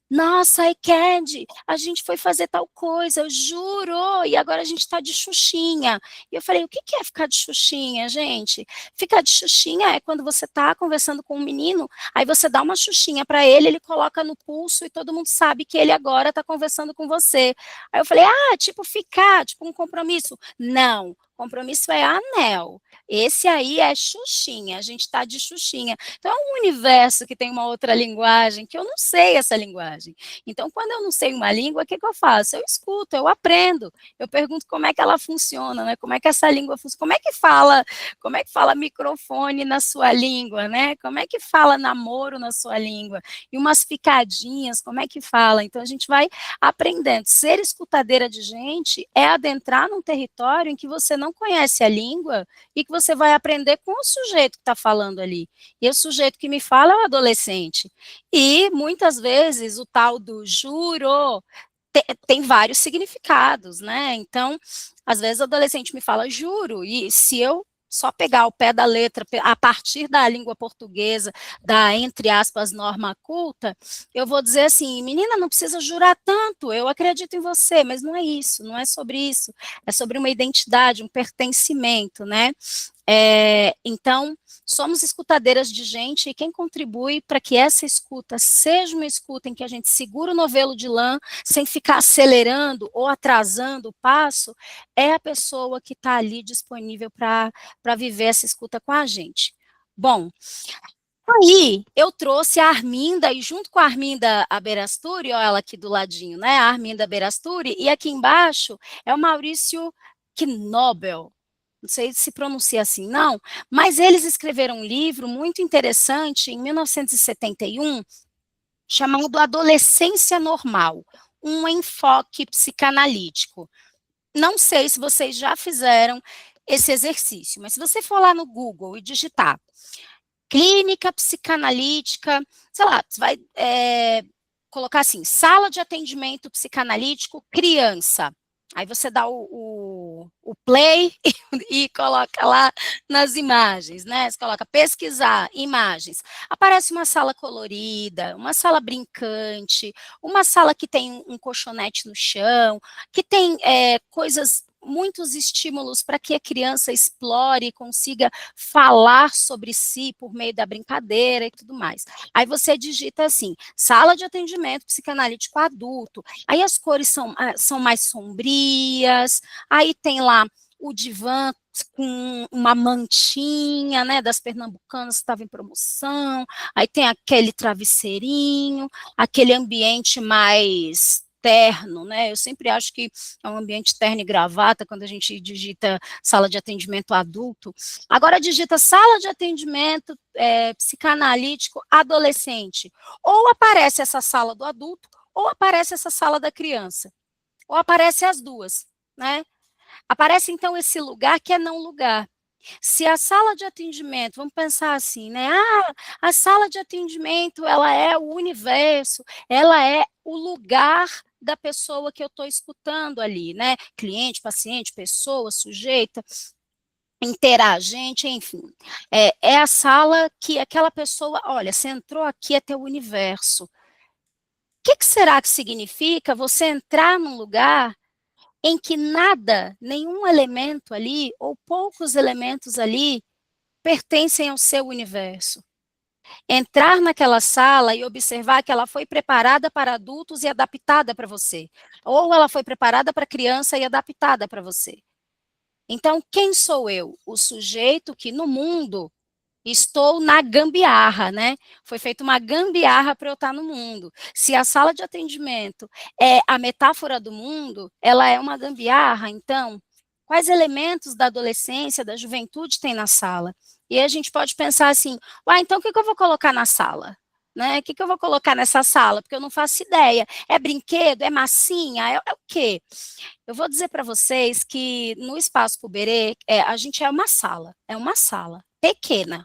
nossa, Candy, a gente foi fazer tal coisa, eu juro, e agora a gente está de xuxinha. E eu falei: o que é ficar de xuxinha, gente? Ficar de xuxinha é quando você está conversando com um menino, aí você dá uma xuxinha para ele, ele coloca no pulso e todo mundo sabe que ele agora está conversando com você. Aí eu falei: ah, tipo ficar, tipo um compromisso. Não, compromisso é anel. Esse aí é xuxinha, a gente está de xuxinha. Então, é um universo que tem uma outra linguagem, que eu não sei essa linguagem. Então, quando eu não sei uma língua, o que eu faço? Eu escuto, eu aprendo, eu pergunto como é que ela funciona, né? Como é que essa língua funciona, como é que fala microfone na sua língua, né? Como é que fala namoro na sua língua? E umas picadinhas, como é que fala? Então, a gente vai aprendendo. Ser escutadeira de gente é adentrar num território em que você não conhece a língua e que você vai aprender com o sujeito que está falando ali. E o sujeito que me fala é o adolescente. E muitas vezes o tal do juro tem vários significados, né? Então, às vezes o adolescente me fala juro, e se eu só pegar o pé da letra, a partir da língua portuguesa, da, entre aspas, norma culta, eu vou dizer assim: menina, não precisa jurar tanto, eu acredito em você, mas não é isso, não é sobre isso, é sobre uma identidade, um pertencimento, né? Então, somos escutadeiras de gente, e quem contribui para que essa escuta seja uma escuta em que a gente segura o novelo de lã, sem ficar acelerando ou atrasando o passo, é a pessoa que está ali disponível para viver essa escuta com a gente. Bom, aí eu trouxe a Arminda, e junto com a Arminda Aberasturi, ó, ela aqui do ladinho, né, a Arminda Aberasturi, e aqui embaixo é o Maurício Knobel. Não sei se pronuncia assim, não, mas eles escreveram um livro muito interessante em 1971, chamado Adolescência Normal, um enfoque psicanalítico. não sei se vocês já fizeram esse exercício, mas se você for lá no Google e digitar clínica psicanalítica, sei lá, você vai colocar assim, sala de atendimento psicanalítico criança. Aí você dá o play e coloca lá nas imagens, né? Você coloca pesquisar imagens. Aparece uma sala colorida, uma sala brincante, uma sala que tem um colchonete no chão, que tem coisas, muitos estímulos para que a criança explore e consiga falar sobre si por meio da brincadeira e tudo mais. Aí você digita assim, sala de atendimento psicanalítico adulto. Aí as cores são mais sombrias, aí tem lá o divã com uma mantinha, né, das pernambucanas que estava em promoção, aí tem aquele travesseirinho, aquele ambiente mais terno, né, eu sempre acho que é um ambiente terno e gravata, quando a gente digita sala de atendimento adulto. Agora digita sala de atendimento psicanalítico adolescente, ou aparece essa sala do adulto, ou aparece essa sala da criança, ou aparece as duas, né? Aparece, então, esse lugar que é não lugar. Se a sala de atendimento, vamos pensar assim, né? Ah, a sala de atendimento, ela é o universo, ela é o lugar da pessoa que eu estou escutando ali, né? Cliente, paciente, pessoa, sujeita, interagente, enfim. É a sala que aquela pessoa, olha, você entrou aqui é teu universo. O que será que significa você entrar num lugar em que nada, nenhum elemento ali, ou poucos elementos ali, pertencem ao seu universo? Entrar naquela sala e observar que ela foi preparada para adultos e adaptada para você, ou ela foi preparada para criança e adaptada para você. Então, quem sou eu? O sujeito que no mundo estou na gambiarra, né? Foi feita uma gambiarra para eu estar no mundo. Se a sala de atendimento é a metáfora do mundo, ela é uma gambiarra, então, quais elementos da adolescência, da juventude tem na sala? E aí a gente pode pensar assim, então o que eu vou colocar na sala? Né? O que eu vou colocar nessa sala? Porque eu não faço ideia. É brinquedo? É massinha? É o quê? Eu vou dizer para vocês que no Espaço Puberê, a gente é uma sala pequena.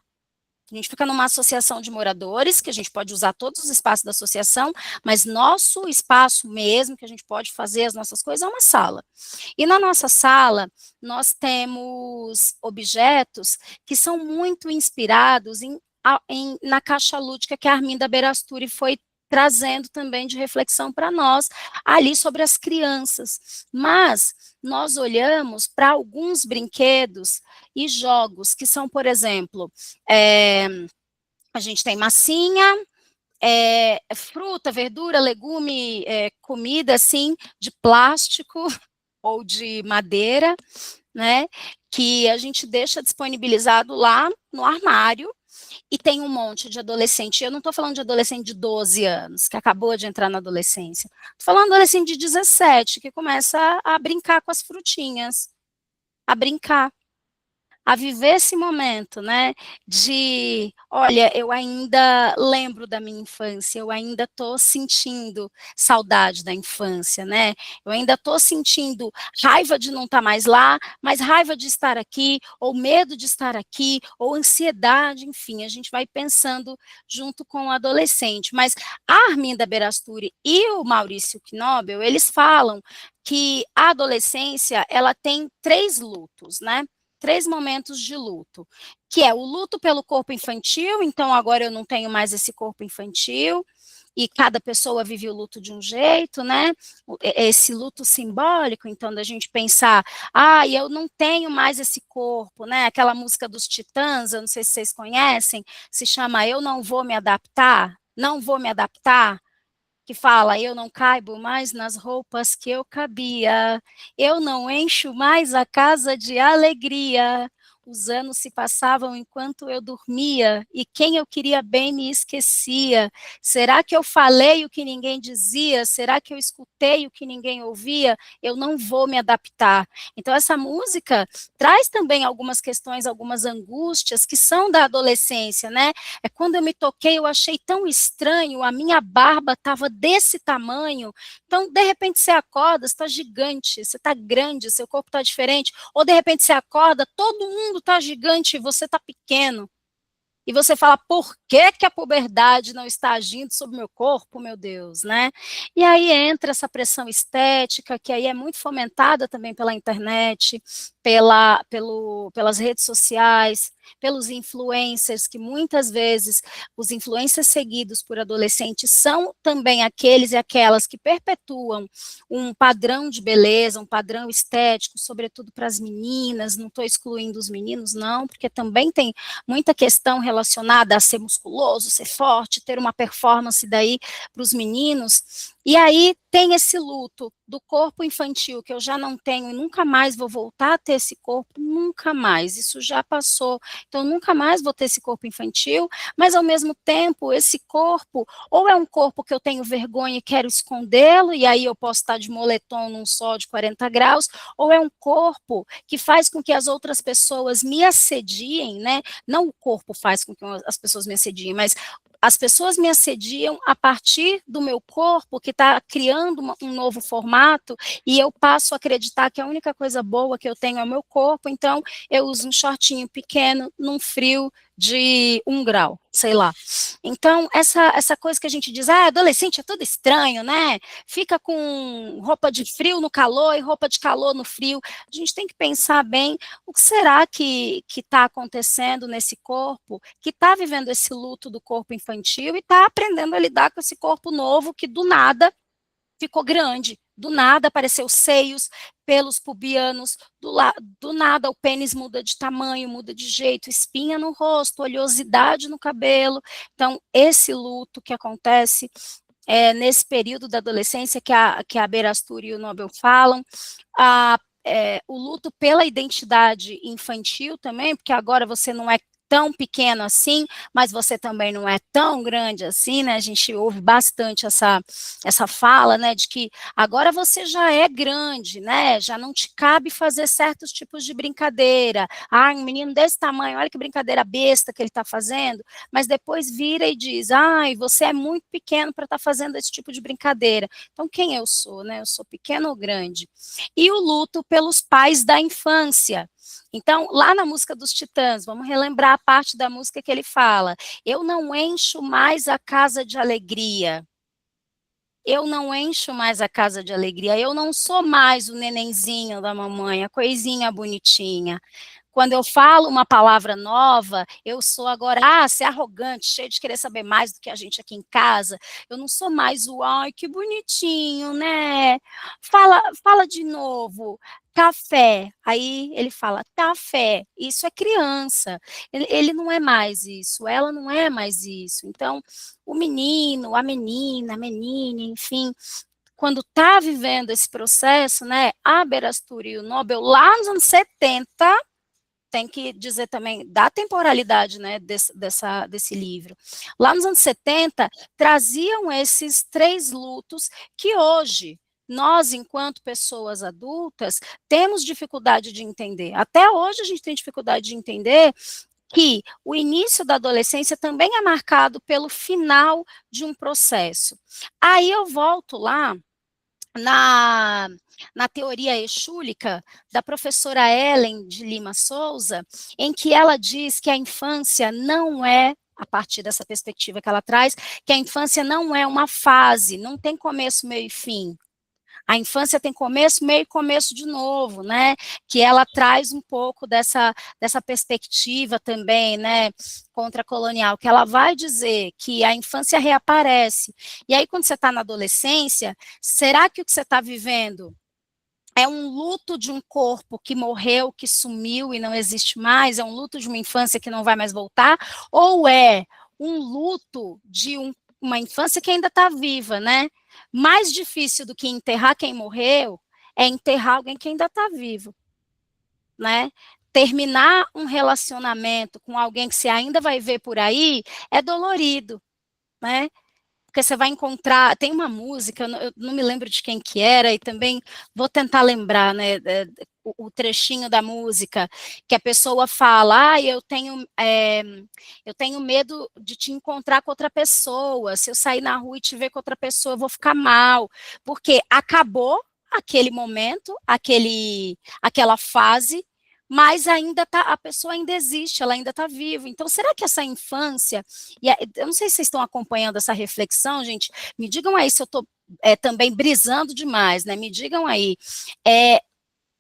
A gente fica numa associação de moradores, que a gente pode usar todos os espaços da associação, mas nosso espaço mesmo, que a gente pode fazer as nossas coisas, é uma sala. E na nossa sala, nós temos objetos que são muito inspirados na caixa lúdica que a Arminda Berasturi foi trazendo também de reflexão para nós, ali sobre as crianças. Mas nós olhamos para alguns brinquedos e jogos, que são, por exemplo, a gente tem massinha, fruta, verdura, legume, comida, assim, de plástico ou de madeira, né, que a gente deixa disponibilizado lá no armário, e tem um monte de adolescente. Eu não estou falando de adolescente de 12 anos, que acabou de entrar na adolescência. Estou falando de adolescente de 17, que começa a brincar com as frutinhas, a brincar, a viver esse momento, né, de, olha, eu ainda lembro da minha infância, eu ainda estou sentindo saudade da infância, né, eu ainda estou sentindo raiva de não estar mais lá, mas raiva de estar aqui, ou medo de estar aqui, ou ansiedade, enfim, a gente vai pensando junto com o adolescente, mas a Arminda Berasturi e o Maurício Knobel, eles falam que a adolescência, ela tem 3 lutos, né, 3 momentos de luto, que é o luto pelo corpo infantil, então agora eu não tenho mais esse corpo infantil, e cada pessoa vive o luto de um jeito, né? Esse luto simbólico, então, da gente pensar, eu não tenho mais esse corpo, né? Aquela música dos Titãs, eu não sei se vocês conhecem, se chama Eu Não Vou Me Adaptar, Não Vou Me Adaptar, que fala, eu não caibo mais nas roupas que eu cabia, eu não encho mais a casa de alegria, os anos se passavam enquanto eu dormia, e quem eu queria bem me esquecia. Será que eu falei o que ninguém dizia? Será que eu escutei o que ninguém ouvia? Eu não vou me adaptar. Então, essa música traz também algumas questões, algumas angústias que são da adolescência, né? É quando eu me toquei, eu achei tão estranho, a minha barba estava desse tamanho. Então, de repente, você acorda, você está gigante, você está grande, seu corpo está diferente. Ou, de repente, você acorda, todo mundo está gigante e você está pequeno. E você fala, por que que a puberdade não está agindo sobre o meu corpo, meu Deus, né? E aí entra essa pressão estética, que aí é muito fomentada também pela internet, pelas redes sociais, pelos influencers, que muitas vezes os influencers seguidos por adolescentes são também aqueles e aquelas que perpetuam um padrão de beleza, um padrão estético, sobretudo para as meninas, não estou excluindo os meninos, não, porque também tem muita questão relacionada a ser musculoso, ser forte, ter uma performance daí para os meninos. E aí tem esse luto do corpo infantil, que eu já não tenho e nunca mais vou voltar a ter esse corpo, nunca mais, isso já passou. Então, nunca mais vou ter esse corpo infantil, mas ao mesmo tempo, esse corpo, ou é um corpo que eu tenho vergonha e quero escondê-lo, e aí eu posso estar de moletom num sol de 40 graus, ou é um corpo que faz com que as outras pessoas me assediem, né? Não o corpo faz com que as pessoas me assediem, mas as pessoas me assediam a partir do meu corpo, que está criando um novo formato, e eu passo a acreditar que a única coisa boa que eu tenho é o meu corpo, então eu uso um shortinho pequeno num frio de 1 grau, sei lá. Então, essa coisa que a gente diz, adolescente é tudo estranho, né? Fica com roupa de frio no calor e roupa de calor no frio. A gente tem que pensar bem o que será que está acontecendo nesse corpo, que está vivendo esse luto do corpo infantil e está aprendendo a lidar com esse corpo novo que do nada ficou grande. Do nada apareceu seios, pelos pubianos, do nada o pênis muda de tamanho, muda de jeito, espinha no rosto, oleosidade no cabelo. Então, esse luto que acontece nesse período da adolescência que a Berastur e o Nobel falam, o luto pela identidade infantil também, porque agora você não é tão pequeno assim, mas você também não é tão grande assim, né? A gente ouve bastante essa fala, né, de que agora você já é grande, né? Já não te cabe fazer certos tipos de brincadeira. Um menino desse tamanho, olha que brincadeira besta que ele está fazendo, mas depois vira e diz, você é muito pequeno para estar fazendo esse tipo de brincadeira. Então, quem eu sou, né? Eu sou pequeno ou grande? E o luto pelos pais da infância. Então, lá na música dos Titãs, vamos relembrar a parte da música que ele fala, eu não encho mais a casa de alegria, eu não encho mais a casa de alegria, eu não sou mais o nenenzinho da mamãe, a coisinha bonitinha. Quando eu falo uma palavra nova, eu sou agora, ser arrogante, cheio de querer saber mais do que a gente aqui em casa. Eu não sou mais o, que bonitinho, né? Fala de novo. Café. Aí ele fala, café. Isso é criança. Ele não é mais isso, ela não é mais isso. Então, o menino, a menina, enfim, quando está vivendo esse processo, né, a Berastur e o Nobel, lá nos anos 70, tem que dizer também da temporalidade, né, desse livro. Lá nos anos 70, traziam esses 3 lutos que hoje, nós, enquanto pessoas adultas, temos dificuldade de entender. Até hoje a gente tem dificuldade de entender que o início da adolescência também é marcado pelo final de um processo. Aí eu volto lá na teoria exúlica da professora Ellen de Lima Souza, em que ela diz que a infância não é, a partir dessa perspectiva que ela traz, que a infância não é uma fase, não tem começo, meio e fim. A infância tem começo, meio e começo de novo, né? Que ela traz um pouco dessa perspectiva também, né? Contracolonial, que ela vai dizer que a infância reaparece. E aí, quando você está na adolescência, será que o que você está vivendo é um luto de um corpo que morreu, que sumiu e não existe mais? É um luto de uma infância que não vai mais voltar? Ou é um luto de uma infância que ainda está viva, né? Mais difícil do que enterrar quem morreu é enterrar alguém que ainda está vivo, né? terminar um relacionamento com alguém que você ainda vai ver por aí é dolorido, né? Porque você vai encontrar, tem uma música, eu não me lembro de quem que era, e também vou tentar lembrar, né, o trechinho da música, que a pessoa fala, eu tenho medo de te encontrar com outra pessoa, se eu sair na rua e te ver com outra pessoa, eu vou ficar mal, porque acabou aquele momento, aquela fase, mas ainda tá, a pessoa ainda existe, ela ainda está viva. Então, será que essa infância, eu não sei se vocês estão acompanhando essa reflexão, gente, me digam aí se eu estou também brisando demais, né? Me digam aí.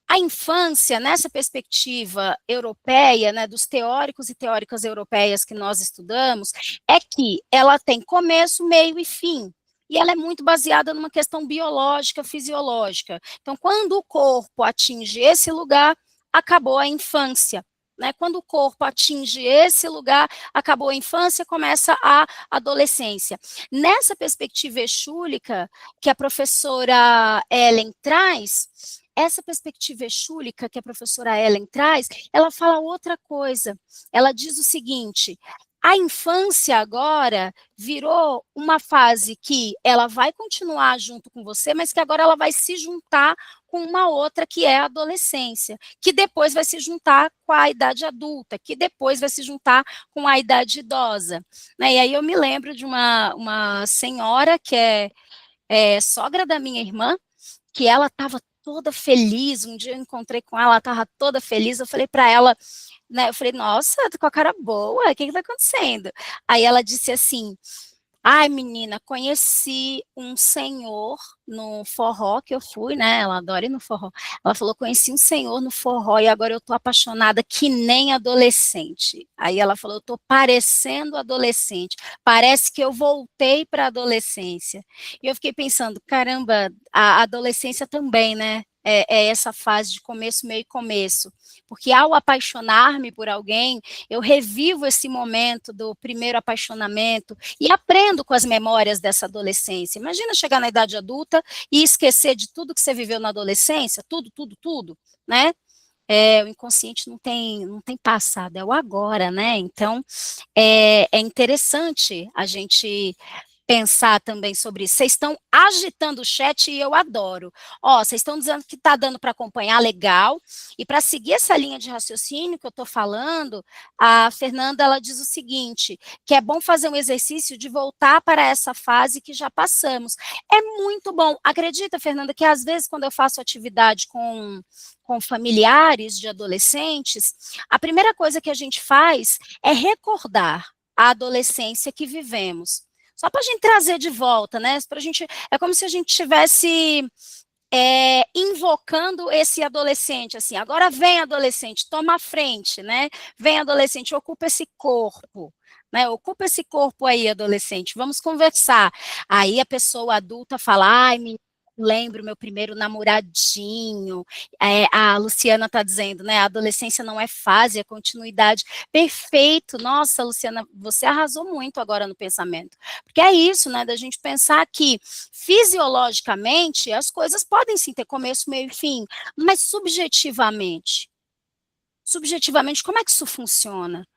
A infância, nessa perspectiva europeia, né, dos teóricos e teóricas europeias que nós estudamos, é que ela tem começo, meio e fim. E ela é muito baseada numa questão biológica, fisiológica. Então, quando o corpo atinge esse lugar, acabou a infância. Né? Quando o corpo atinge esse lugar, acabou a infância, começa a adolescência. Nessa perspectiva exúlica que a professora Ellen traz, essa perspectiva exúlica que a professora Ellen traz, ela fala outra coisa. Ela diz o seguinte: a infância agora virou uma fase que ela vai continuar junto com você, mas que agora ela vai se juntar com uma outra que é a adolescência, que depois vai se juntar com a idade adulta, que depois vai se juntar com a idade idosa. Né? E aí eu me lembro de uma senhora que é sogra da minha irmã, que ela estava toda feliz, um dia eu encontrei com ela estava toda feliz, eu falei para ela, né, eu falei, nossa, tô com a cara boa, o que está acontecendo? Aí ela disse assim, ai, menina, conheci um senhor no forró que eu fui, né? Ela adora ir no forró. Ela falou, conheci um senhor no forró e agora eu tô apaixonada que nem adolescente. Aí ela falou, eu tô parecendo adolescente. Parece que eu voltei para a adolescência. E eu fiquei pensando, caramba, a adolescência também, né? É essa fase de começo, meio e começo. Porque ao apaixonar-me por alguém, eu revivo esse momento do primeiro apaixonamento e aprendo com as memórias dessa adolescência. Imagina chegar na idade adulta e esquecer de tudo que você viveu na adolescência, tudo, né? O inconsciente não tem passado, é o agora, né? Então, é interessante a gente pensar também sobre isso. Vocês estão agitando o chat e eu adoro. Ó, vocês estão dizendo que está dando para acompanhar, legal. E para seguir essa linha de raciocínio que eu estou falando, a Fernanda, ela diz o seguinte, que é bom fazer um exercício de voltar para essa fase que já passamos. É muito bom. Acredita, Fernanda, que às vezes quando eu faço atividade com familiares de adolescentes, a primeira coisa que a gente faz é recordar a adolescência que vivemos. Só para a gente trazer de volta, né? Pra gente, é como se a gente estivesse invocando esse adolescente, assim, agora vem adolescente, toma a frente, né? Vem adolescente, ocupa esse corpo. Né, ocupa esse corpo aí, adolescente, vamos conversar. Aí a pessoa adulta fala, ai, menina, lembro meu primeiro namoradinho, a Luciana está dizendo, né, a adolescência não é fase, é continuidade. Perfeito, nossa, Luciana, você arrasou muito agora no pensamento, porque é isso, né, da gente pensar que fisiologicamente as coisas podem sim ter começo, meio e fim, mas subjetivamente, como é que isso funciona?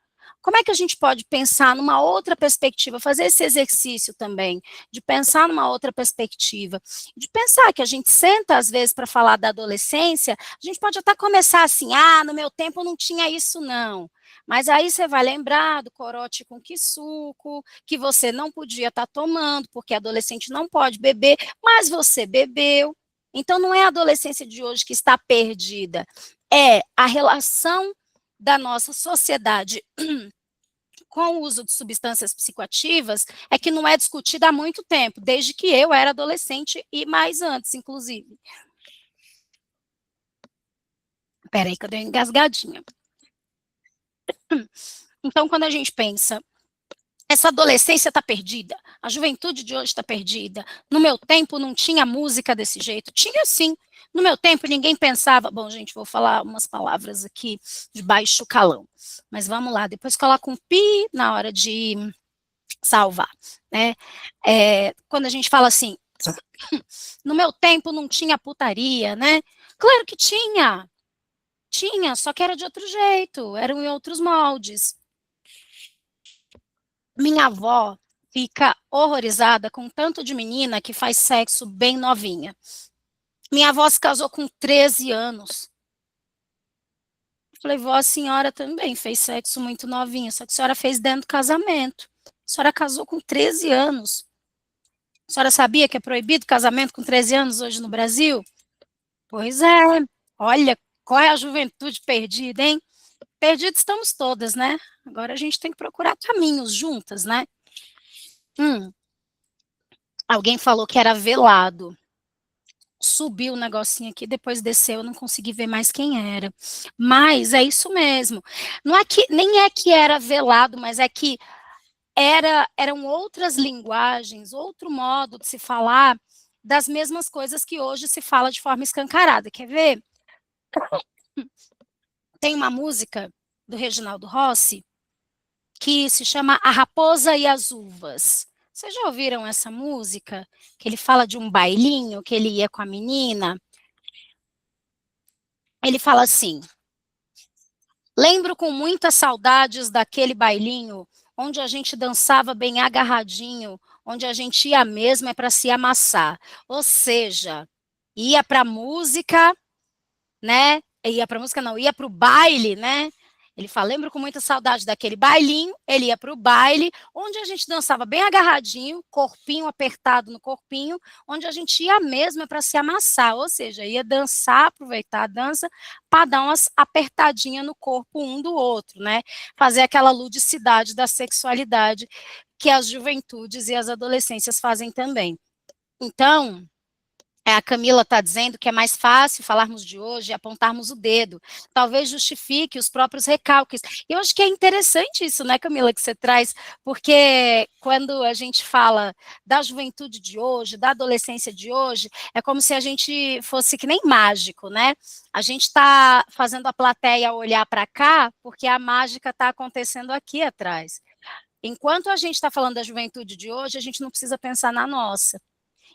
Como é que a gente pode pensar numa outra perspectiva, fazer esse exercício também, de pensar numa outra perspectiva, de pensar que a gente senta às vezes para falar da adolescência, a gente pode até começar assim, no meu tempo não tinha isso não, mas aí você vai lembrar do corote com suco, que você não podia estar tomando, porque adolescente não pode beber, mas você bebeu. Então não é a adolescência de hoje que está perdida, é a relação da nossa sociedade com o uso de substâncias psicoativas é que não é discutida há muito tempo, desde que eu era adolescente e mais antes, inclusive. Espera aí que eu dei uma engasgadinha. Então, quando a gente pensa, essa adolescência está perdida, a juventude de hoje está perdida, no meu tempo não tinha música desse jeito, tinha sim, no meu tempo ninguém pensava, bom gente, vou falar umas palavras aqui de baixo calão, mas vamos lá, depois coloca um pi na hora de salvar, né, quando a gente fala assim, no meu tempo não tinha putaria, né, claro que tinha, Tinha, só que era de outro jeito, eram em outros moldes. Minha avó fica horrorizada com tanto de menina que faz sexo bem novinha. Minha avó se casou com 13 anos. Falei, vó, a senhora também fez sexo muito novinha, só que a senhora fez dentro do casamento. A senhora casou com 13 anos. A senhora sabia que é proibido casamento com 13 anos hoje no Brasil? Pois é. Olha, qual é a juventude perdida, hein? Perdidos estamos todas, né? Agora a gente tem que procurar caminhos juntas, né? Alguém falou que era velado. Subiu o negocinho aqui, depois desceu, eu não consegui ver mais quem era. Mas é isso mesmo. Não é que nem é que era velado, mas é que eram outras linguagens, outro modo de se falar das mesmas coisas que hoje se fala de forma escancarada. Quer ver? Tem uma música do Reginaldo Rossi que se chama A Raposa e as Uvas. Vocês já ouviram essa música? Que ele fala de um bailinho que ele ia com a menina. Ele fala assim: lembro com muitas saudades daquele bailinho, onde a gente dançava bem agarradinho, onde a gente ia mesmo é para se amassar. Ou seja, ia para música, né? Ia para música não, ia para o baile, né? Ele fala, lembro com muita saudade daquele bailinho, ele ia para o baile, onde a gente dançava bem agarradinho, corpinho apertado no corpinho, onde a gente ia mesmo para se amassar, ou seja, ia dançar, aproveitar a dança, para dar umas apertadinhas no corpo um do outro, né? Fazer aquela ludicidade da sexualidade que as juventudes e as adolescências fazem também. Então, a Camila está dizendo que é mais fácil falarmos de hoje e apontarmos o dedo. Talvez justifique os próprios recalques. Eu acho que é interessante isso, né, Camila, que você traz, porque quando a gente fala da juventude de hoje, da adolescência de hoje, é como se a gente fosse que nem mágico, né? A gente está fazendo a plateia olhar para cá, porque a mágica está acontecendo aqui atrás. Enquanto a gente está falando da juventude de hoje, a gente não precisa pensar na nossa.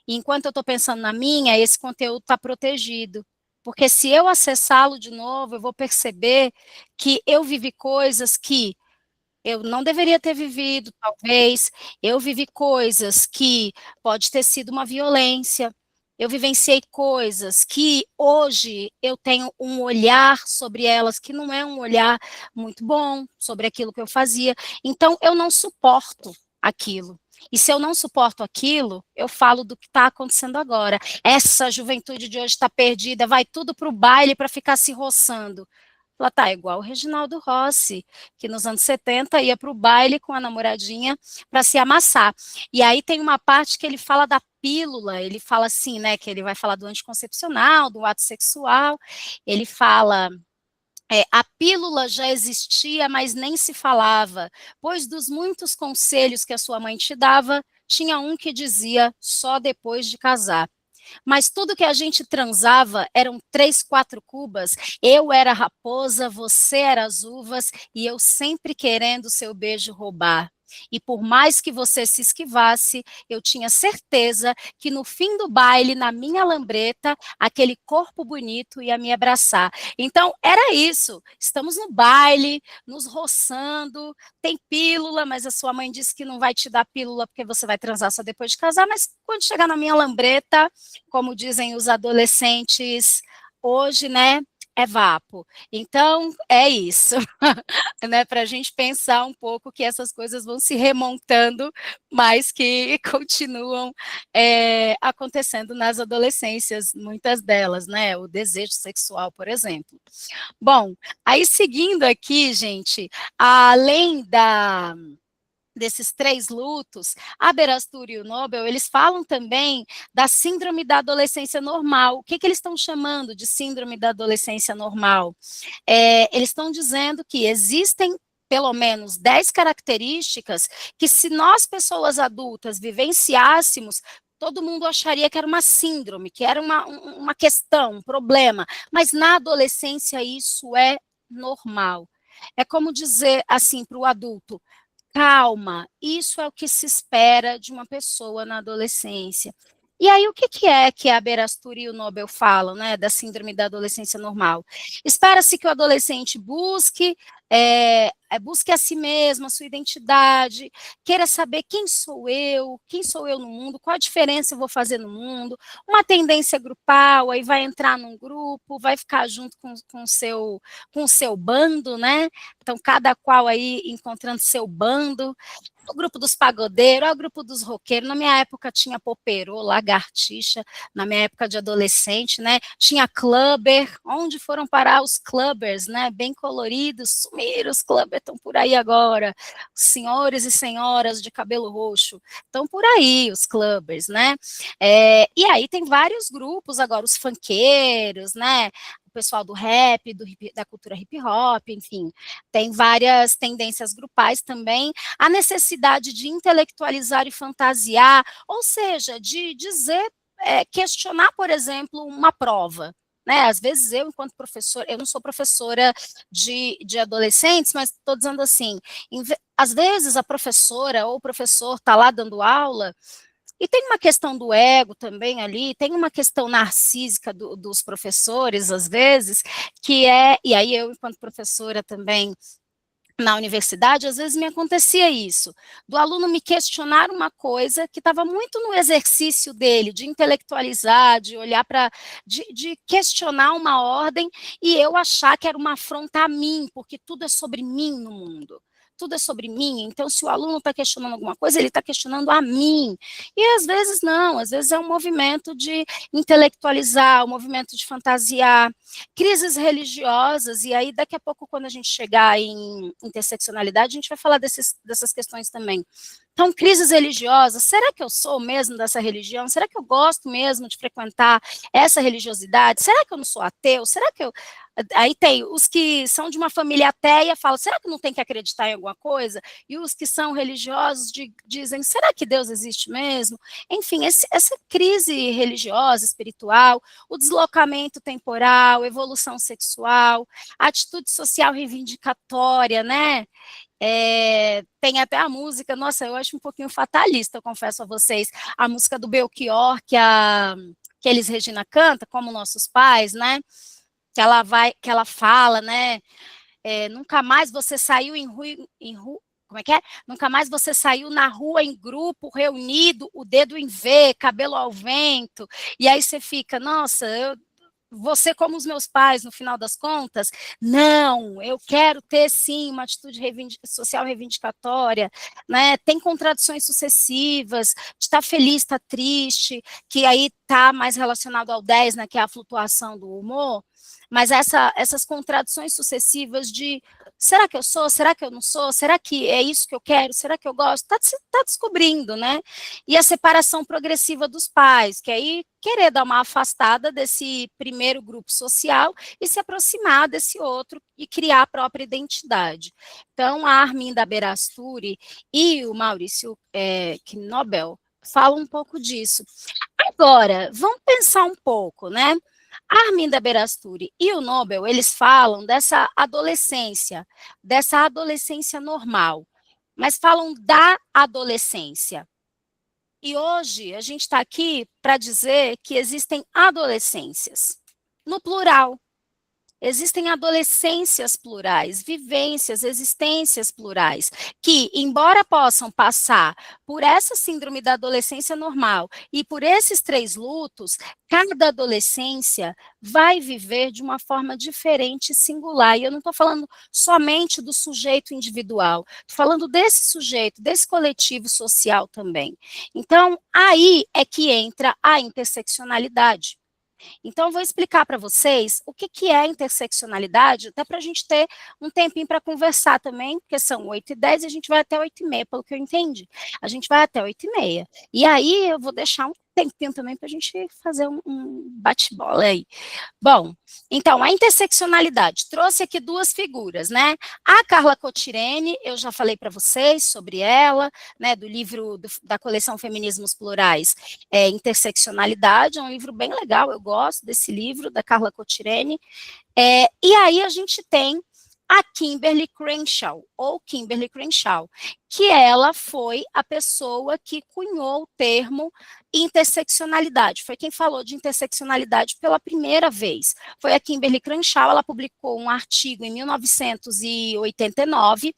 E enquanto eu estou pensando na minha, esse conteúdo está protegido. Porque se eu acessá-lo de novo, eu vou perceber que eu vivi coisas que eu não deveria ter vivido, talvez. Eu vivi coisas que pode ter sido uma violência. Eu vivenciei coisas que hoje eu tenho um olhar sobre elas que não é um olhar muito bom sobre aquilo que eu fazia. Então, eu não suporto aquilo. E se eu não suporto aquilo, eu falo do que está acontecendo agora. Essa juventude de hoje está perdida, vai tudo para o baile para ficar se roçando. Ela tá igual o Reginaldo Rossi, que nos anos 70 ia para o baile com a namoradinha para se amassar. E aí tem uma parte que ele fala da pílula, ele fala assim, né, que ele vai falar do anticoncepcional, do ato sexual, ele fala a pílula já existia, mas nem se falava, pois dos muitos conselhos que a sua mãe te dava, tinha um que dizia só depois de casar. Mas tudo que a gente transava eram 3, 4 cubas. Eu era a raposa, você era as uvas, e eu sempre querendo seu beijo roubar. E por mais que você se esquivasse, eu tinha certeza que no fim do baile, na minha lambreta, aquele corpo bonito ia me abraçar. Então, era isso. Estamos no baile, nos roçando, tem pílula, mas a sua mãe disse que não vai te dar pílula porque você vai transar só depois de casar, mas quando chegar na minha lambreta, como dizem os adolescentes hoje, né? É vapo. Então, é isso, né? Para a gente pensar um pouco que essas coisas vão se remontando, mas que continuam acontecendo nas adolescências, muitas delas, né? O desejo sexual, por exemplo. Bom, aí seguindo aqui, gente, além desses 3 lutos, a Berastur e o Nobel, eles falam também da síndrome da adolescência normal. O que, que eles estão chamando de síndrome da adolescência normal? Eles estão dizendo que existem pelo menos 10 características que, se nós, pessoas adultas, vivenciássemos, todo mundo acharia que era uma síndrome, que era uma questão, um problema, mas na adolescência isso é normal. É como dizer assim para o adulto: calma, isso é o que se espera de uma pessoa na adolescência. E aí, o que que a Berasturi e o Nobel falam, né, da síndrome da adolescência normal? Espera-se que o adolescente busque a si mesmo, a sua identidade, queira saber quem sou eu no mundo, qual a diferença eu vou fazer no mundo, uma tendência grupal, aí vai entrar num grupo, vai ficar junto com o seu bando, né? Então, cada qual aí encontrando seu bando, o grupo dos pagodeiros, o grupo dos roqueiros. Na minha época tinha poperô, lagartixa, na minha época de adolescente, né? Tinha clubber, onde foram parar os clubbers, né? Bem coloridos, sumiram os clubbers, estão por aí agora. Senhores e senhoras de cabelo roxo, estão por aí os clubbers, né? E aí tem vários grupos agora, os funkeiros, né? O pessoal do rap, da cultura hip hop, enfim, tem várias tendências grupais também, a necessidade de intelectualizar e fantasiar, ou seja, de dizer, questionar, por exemplo, uma prova. Né, às vezes eu, enquanto professora, eu não sou professora de adolescentes, mas estou dizendo assim, às vezes a professora ou o professor está lá dando aula, e tem uma questão do ego também ali, tem uma questão narcísica dos professores, às vezes, e aí eu, enquanto professora também, na universidade, às vezes me acontecia isso, do aluno me questionar uma coisa que estava muito no exercício dele, de intelectualizar, de olhar para, de questionar uma ordem, e eu achar que era uma afronta a mim, porque tudo é sobre mim no mundo. Tudo é sobre mim, então se o aluno está questionando alguma coisa, ele está questionando a mim. E às vezes não, às vezes é um movimento de intelectualizar, um movimento de fantasiar, crises religiosas, e aí daqui a pouco, quando a gente chegar em interseccionalidade, a gente vai falar dessas questões também. Então, crises religiosas, será que eu sou mesmo dessa religião? Será que eu gosto mesmo de frequentar essa religiosidade? Será que eu não sou ateu? Será que eu... Aí tem os que são de uma família ateia, falam, será que não tem que acreditar em alguma coisa? E os que são religiosos dizem, será que Deus existe mesmo? Enfim, essa crise religiosa, espiritual, o deslocamento temporal, evolução sexual, atitude social reivindicatória, né? Tem até a música, nossa, eu acho um pouquinho fatalista, eu confesso a vocês, a música do Belchior, que Elis Regina canta, como nossos pais, né? Que ela fala, né? Nunca mais você saiu como é que é? Nunca mais você saiu na rua em grupo, reunido, o dedo em V, cabelo ao vento, e aí você fica, nossa, você como os meus pais, no final das contas, não, eu quero ter sim uma atitude social reivindicatória, né? Tem contradições sucessivas, de estar feliz, estar triste, que aí está mais relacionado ao 10, né, que é a flutuação do humor, mas essas contradições sucessivas de será que eu sou, será que eu não sou, será que é isso que eu quero, será que eu gosto, tá descobrindo, né? E a separação progressiva dos pais, que aí querer dar uma afastada desse primeiro grupo social e se aproximar desse outro e criar a própria identidade. Então, a Arminda Berasturi e o Maurício Knobel falam um pouco disso. Agora, vamos pensar um pouco, né? A Arminda Berasturi e o Nobel, eles falam dessa adolescência normal, mas falam da adolescência. E hoje a gente está aqui para dizer que existem adolescências, no plural. Existem adolescências plurais, vivências, existências plurais, que, embora possam passar por essa síndrome da adolescência normal e por esses 3 lutos, cada adolescência vai viver de uma forma diferente e singular. E eu não estou falando somente do sujeito individual, estou falando desse sujeito, desse coletivo social também. Então, aí é que entra a interseccionalidade. Então, eu vou explicar para vocês o que é interseccionalidade, até para a gente ter um tempinho para conversar também, porque são 8h10 e a gente vai até 8h30, pelo que eu entendi. A gente vai até 8h30. E aí, eu vou deixar um tempinho também para a gente fazer um bate-bola aí. Bom, então, a interseccionalidade trouxe aqui 2 figuras, né? A Carla Cotirene, eu já falei para vocês sobre ela, né, do livro da coleção Feminismos Plurais, Interseccionalidade, é um livro bem legal, eu gosto desse livro, da Carla Cotirene. E aí a gente tem a Kimberly Crenshaw, ou Kimberly Crenshaw, que ela foi a pessoa que cunhou o termo interseccionalidade. Foi quem falou de interseccionalidade pela primeira vez. Foi a Kimberly Crenshaw, ela publicou um artigo em 1989,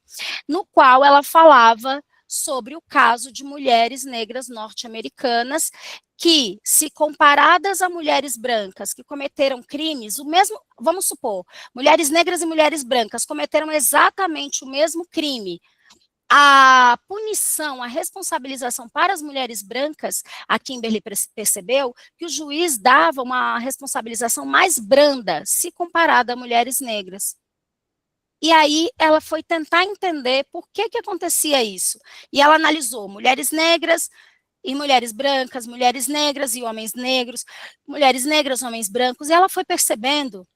no qual ela falava sobre o caso de mulheres negras norte-americanas que, se comparadas a mulheres brancas que cometeram crimes, o mesmo, vamos supor, mulheres negras e mulheres brancas cometeram exatamente o mesmo crime, a punição, a responsabilização para as mulheres brancas, a Kimberly percebeu que o juiz dava uma responsabilização mais branda, se comparada a mulheres negras. E aí ela foi tentar entender por que acontecia isso. E ela analisou mulheres negras e mulheres brancas, mulheres negras e homens negros, mulheres negras, homens brancos, e ela foi percebendo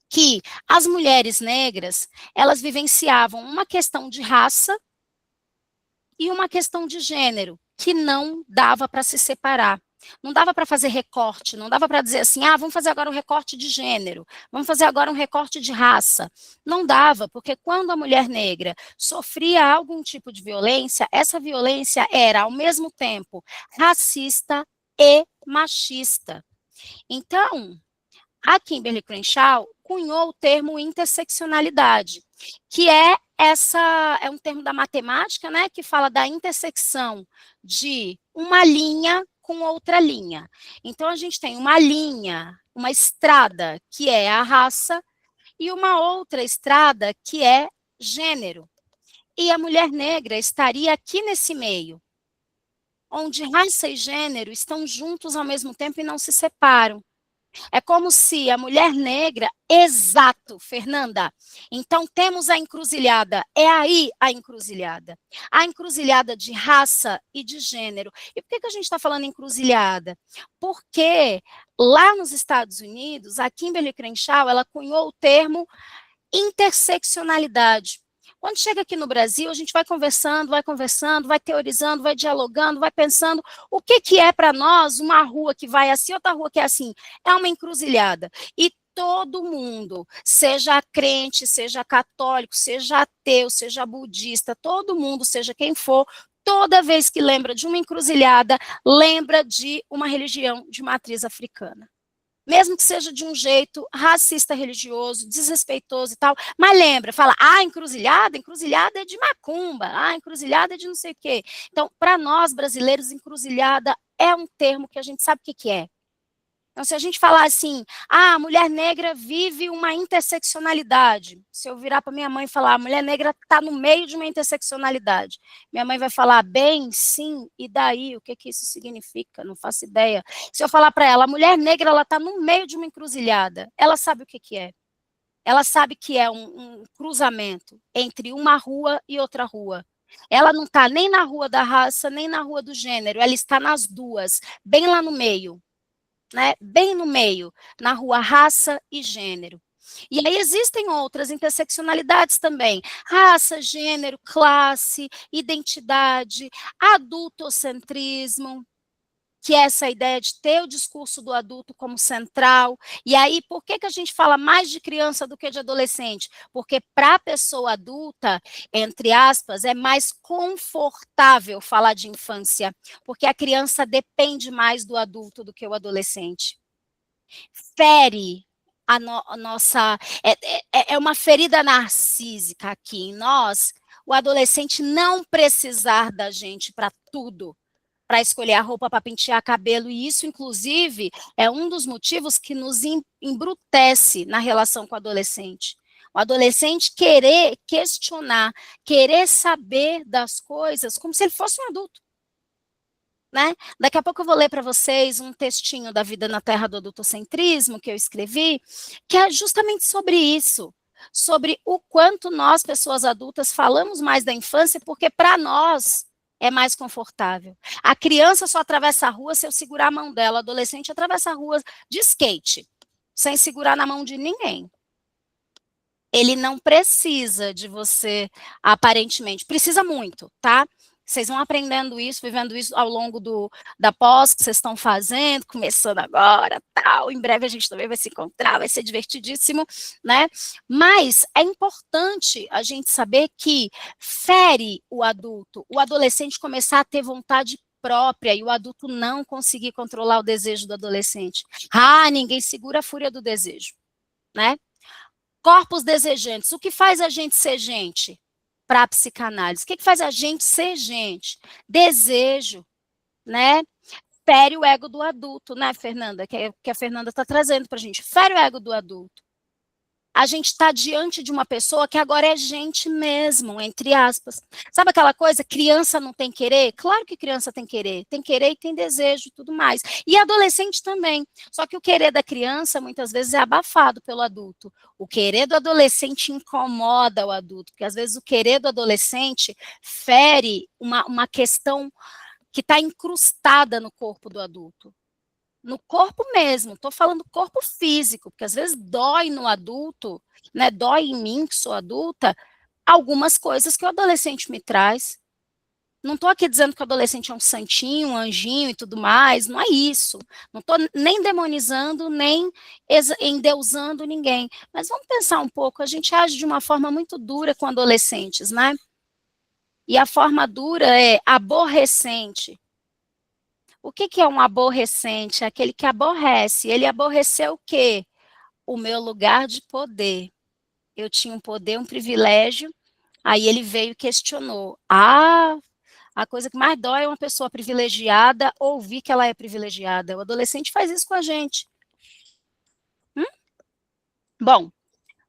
que as mulheres negras, elas vivenciavam uma questão de raça e uma questão de gênero, que não dava para se separar. Não dava para fazer recorte, não dava para dizer assim, vamos fazer agora um recorte de gênero, vamos fazer agora um recorte de raça. Não dava, porque quando a mulher negra sofria algum tipo de violência, essa violência era, ao mesmo tempo, racista e machista. Então, a Kimberly Crenshaw cunhou o termo interseccionalidade, que é um termo da matemática, né, que fala da intersecção de uma linha com outra linha. Então, a gente tem uma linha, uma estrada, que é a raça, e uma outra estrada, que é gênero. E a mulher negra estaria aqui nesse meio, onde raça e gênero estão juntos ao mesmo tempo e não se separam. É como se a mulher negra, exato, Fernanda. Então temos a encruzilhada, é aí a encruzilhada de raça e de gênero. E por que a gente está falando encruzilhada? Porque lá nos Estados Unidos, a Kimberly Crenshaw, ela cunhou o termo interseccionalidade. Quando chega aqui no Brasil, a gente vai conversando, vai teorizando, vai dialogando, vai pensando o que é para nós uma rua que vai assim, outra rua que é assim. É uma encruzilhada. E todo mundo, seja crente, seja católico, seja ateu, seja budista, todo mundo, seja quem for, toda vez que lembra de uma encruzilhada, lembra de uma religião de matriz africana. Mesmo que seja de um jeito racista, religioso, desrespeitoso e tal, mas lembra, fala, encruzilhada é de macumba, encruzilhada é de não sei o quê. Então, para nós brasileiros, encruzilhada é um termo que a gente sabe o que é. Então, se a gente falar assim, a mulher negra vive uma interseccionalidade, se eu virar para minha mãe e falar, a mulher negra está no meio de uma interseccionalidade, minha mãe vai falar, bem, sim, e daí? O que isso significa? Não faço ideia. Se eu falar para ela, a mulher negra ela está no meio de uma encruzilhada, ela sabe o que é. Ela sabe que é um cruzamento entre uma rua e outra rua. Ela não está nem na rua da raça, nem na rua do gênero, ela está nas duas, bem lá no meio. Né, bem no meio, na rua raça e gênero. E aí existem outras interseccionalidades também, raça, gênero, classe, identidade, adultocentrismo, que é essa ideia de ter o discurso do adulto como central. E aí, por que a gente fala mais de criança do que de adolescente? Porque para a pessoa adulta, entre aspas, é mais confortável falar de infância, porque a criança depende mais do adulto do que o adolescente. Fere a nossa... É uma ferida narcísica aqui em nós, o adolescente não precisar da gente para tudo, para escolher a roupa, para pentear cabelo, e isso, inclusive, é um dos motivos que nos embrutece na relação com o adolescente. O adolescente querer questionar, querer saber das coisas como se ele fosse um adulto. Né? Daqui a pouco eu vou ler para vocês um textinho da Vida na Terra do Adultocentrismo que eu escrevi, que é justamente sobre isso, sobre o quanto nós, pessoas adultas, falamos mais da infância, porque para nós é mais confortável. A criança só atravessa a rua se eu segurar a mão dela, o adolescente atravessa a rua de skate, sem segurar na mão de ninguém. Ele não precisa de você, aparentemente. Precisa muito, tá? Vocês vão aprendendo isso, vivendo isso ao longo da pós que vocês estão fazendo, começando agora, tal. Em breve a gente também vai se encontrar, vai ser divertidíssimo, né? Mas é importante a gente saber que fere o adulto, o adolescente começar a ter vontade própria e o adulto não conseguir controlar o desejo do adolescente. Ah, ninguém segura a fúria do desejo, né? Corpos desejantes. O que faz a gente ser gente? Para a psicanálise. O que faz a gente ser gente? Desejo, né? Fere o ego do adulto, né, Fernanda? Que a Fernanda está trazendo para a gente. Fere o ego do adulto. A gente está diante de uma pessoa que agora é gente mesmo, entre aspas. Sabe aquela coisa, criança não tem querer? Claro que criança tem querer e tem desejo e tudo mais. E adolescente também. Só que o querer da criança muitas vezes é abafado pelo adulto. O querer do adolescente incomoda o adulto, porque às vezes o querer do adolescente fere uma questão que está incrustada no corpo do adulto. No corpo mesmo, estou falando corpo físico, porque às vezes dói no adulto, né? Dói em mim, que sou adulta, algumas coisas que o adolescente me traz. Não estou aqui dizendo que o adolescente é um santinho, um anjinho e tudo mais, não é isso. Não estou nem demonizando, nem endeusando ninguém. Mas vamos pensar um pouco, a gente age de uma forma muito dura com adolescentes, né? E a forma dura é aborrecente. O que é um aborrecente? Aquele que aborrece. Ele aborreceu o quê? O meu lugar de poder. Eu tinha um poder, um privilégio, aí ele veio e questionou. Ah, a coisa que mais dói é uma pessoa privilegiada ouvir que ela é privilegiada. O adolescente faz isso com a gente. Bom,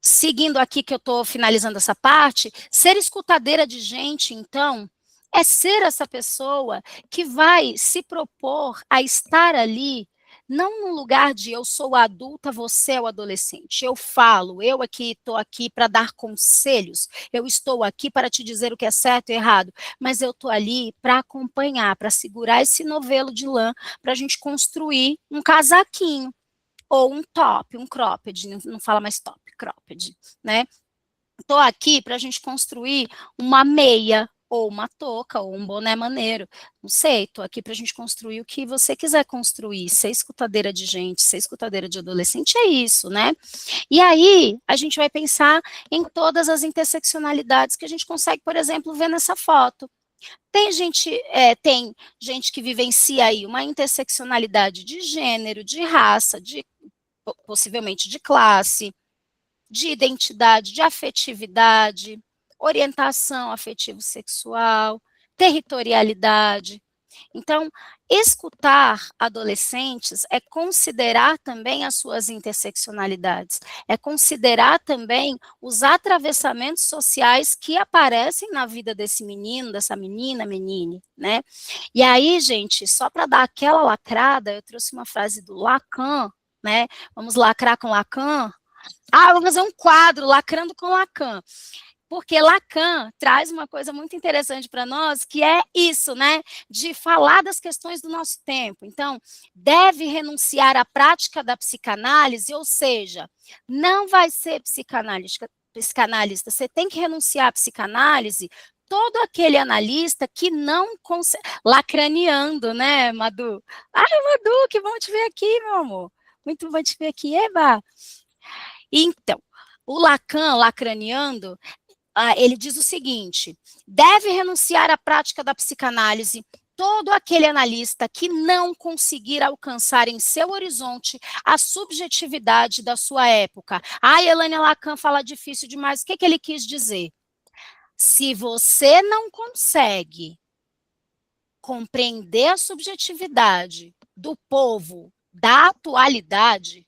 seguindo aqui que eu estou finalizando essa parte, ser escutadeira de gente, então, é ser essa pessoa que vai se propor a estar ali, não no lugar de eu sou a adulta, você é o adolescente. Eu falo, eu aqui estou aqui para dar conselhos, eu estou aqui para te dizer o que é certo e errado, mas eu estou ali para acompanhar, para segurar esse novelo de lã, para a gente construir um casaquinho, ou um top, um cropped, não fala mais top, cropped, né? Estou aqui para a gente construir uma meia, ou uma touca, ou um boné maneiro. Não sei, estou aqui para a gente construir o que você quiser construir. Ser escutadeira de gente, ser escutadeira de adolescente é isso, né? E aí, a gente vai pensar em todas as interseccionalidades que a gente consegue, por exemplo, ver nessa foto. Tem gente que vivencia aí uma interseccionalidade de gênero, de raça, possivelmente de classe, de identidade, de afetividade, orientação afetivo-sexual, territorialidade. Então, escutar adolescentes é considerar também as suas interseccionalidades, é considerar também os atravessamentos sociais que aparecem na vida desse menino, dessa menina, menine, né? E aí, gente, só para dar aquela lacrada, eu trouxe uma frase do Lacan, né? Vamos lacrar com Lacan? Ah, vamos fazer um quadro, Lacrando com Lacan. Porque Lacan traz uma coisa muito interessante para nós, que é isso, né? De falar das questões do nosso tempo. Então, deve renunciar à prática da psicanálise, ou seja, não vai ser psicanalista, você tem que renunciar à psicanálise todo aquele analista que não consegue... Lacraneando, né, Madu? Ai, Madu, que bom te ver aqui, meu amor. Muito bom te ver aqui, Eba. Então, o Lacan, lacraneando, ele diz o seguinte: deve renunciar à prática da psicanálise todo aquele analista que não conseguir alcançar em seu horizonte a subjetividade da sua época. Ah, Elane Lacan fala difícil demais. O que ele quis dizer? Se você não consegue compreender a subjetividade do povo da atualidade,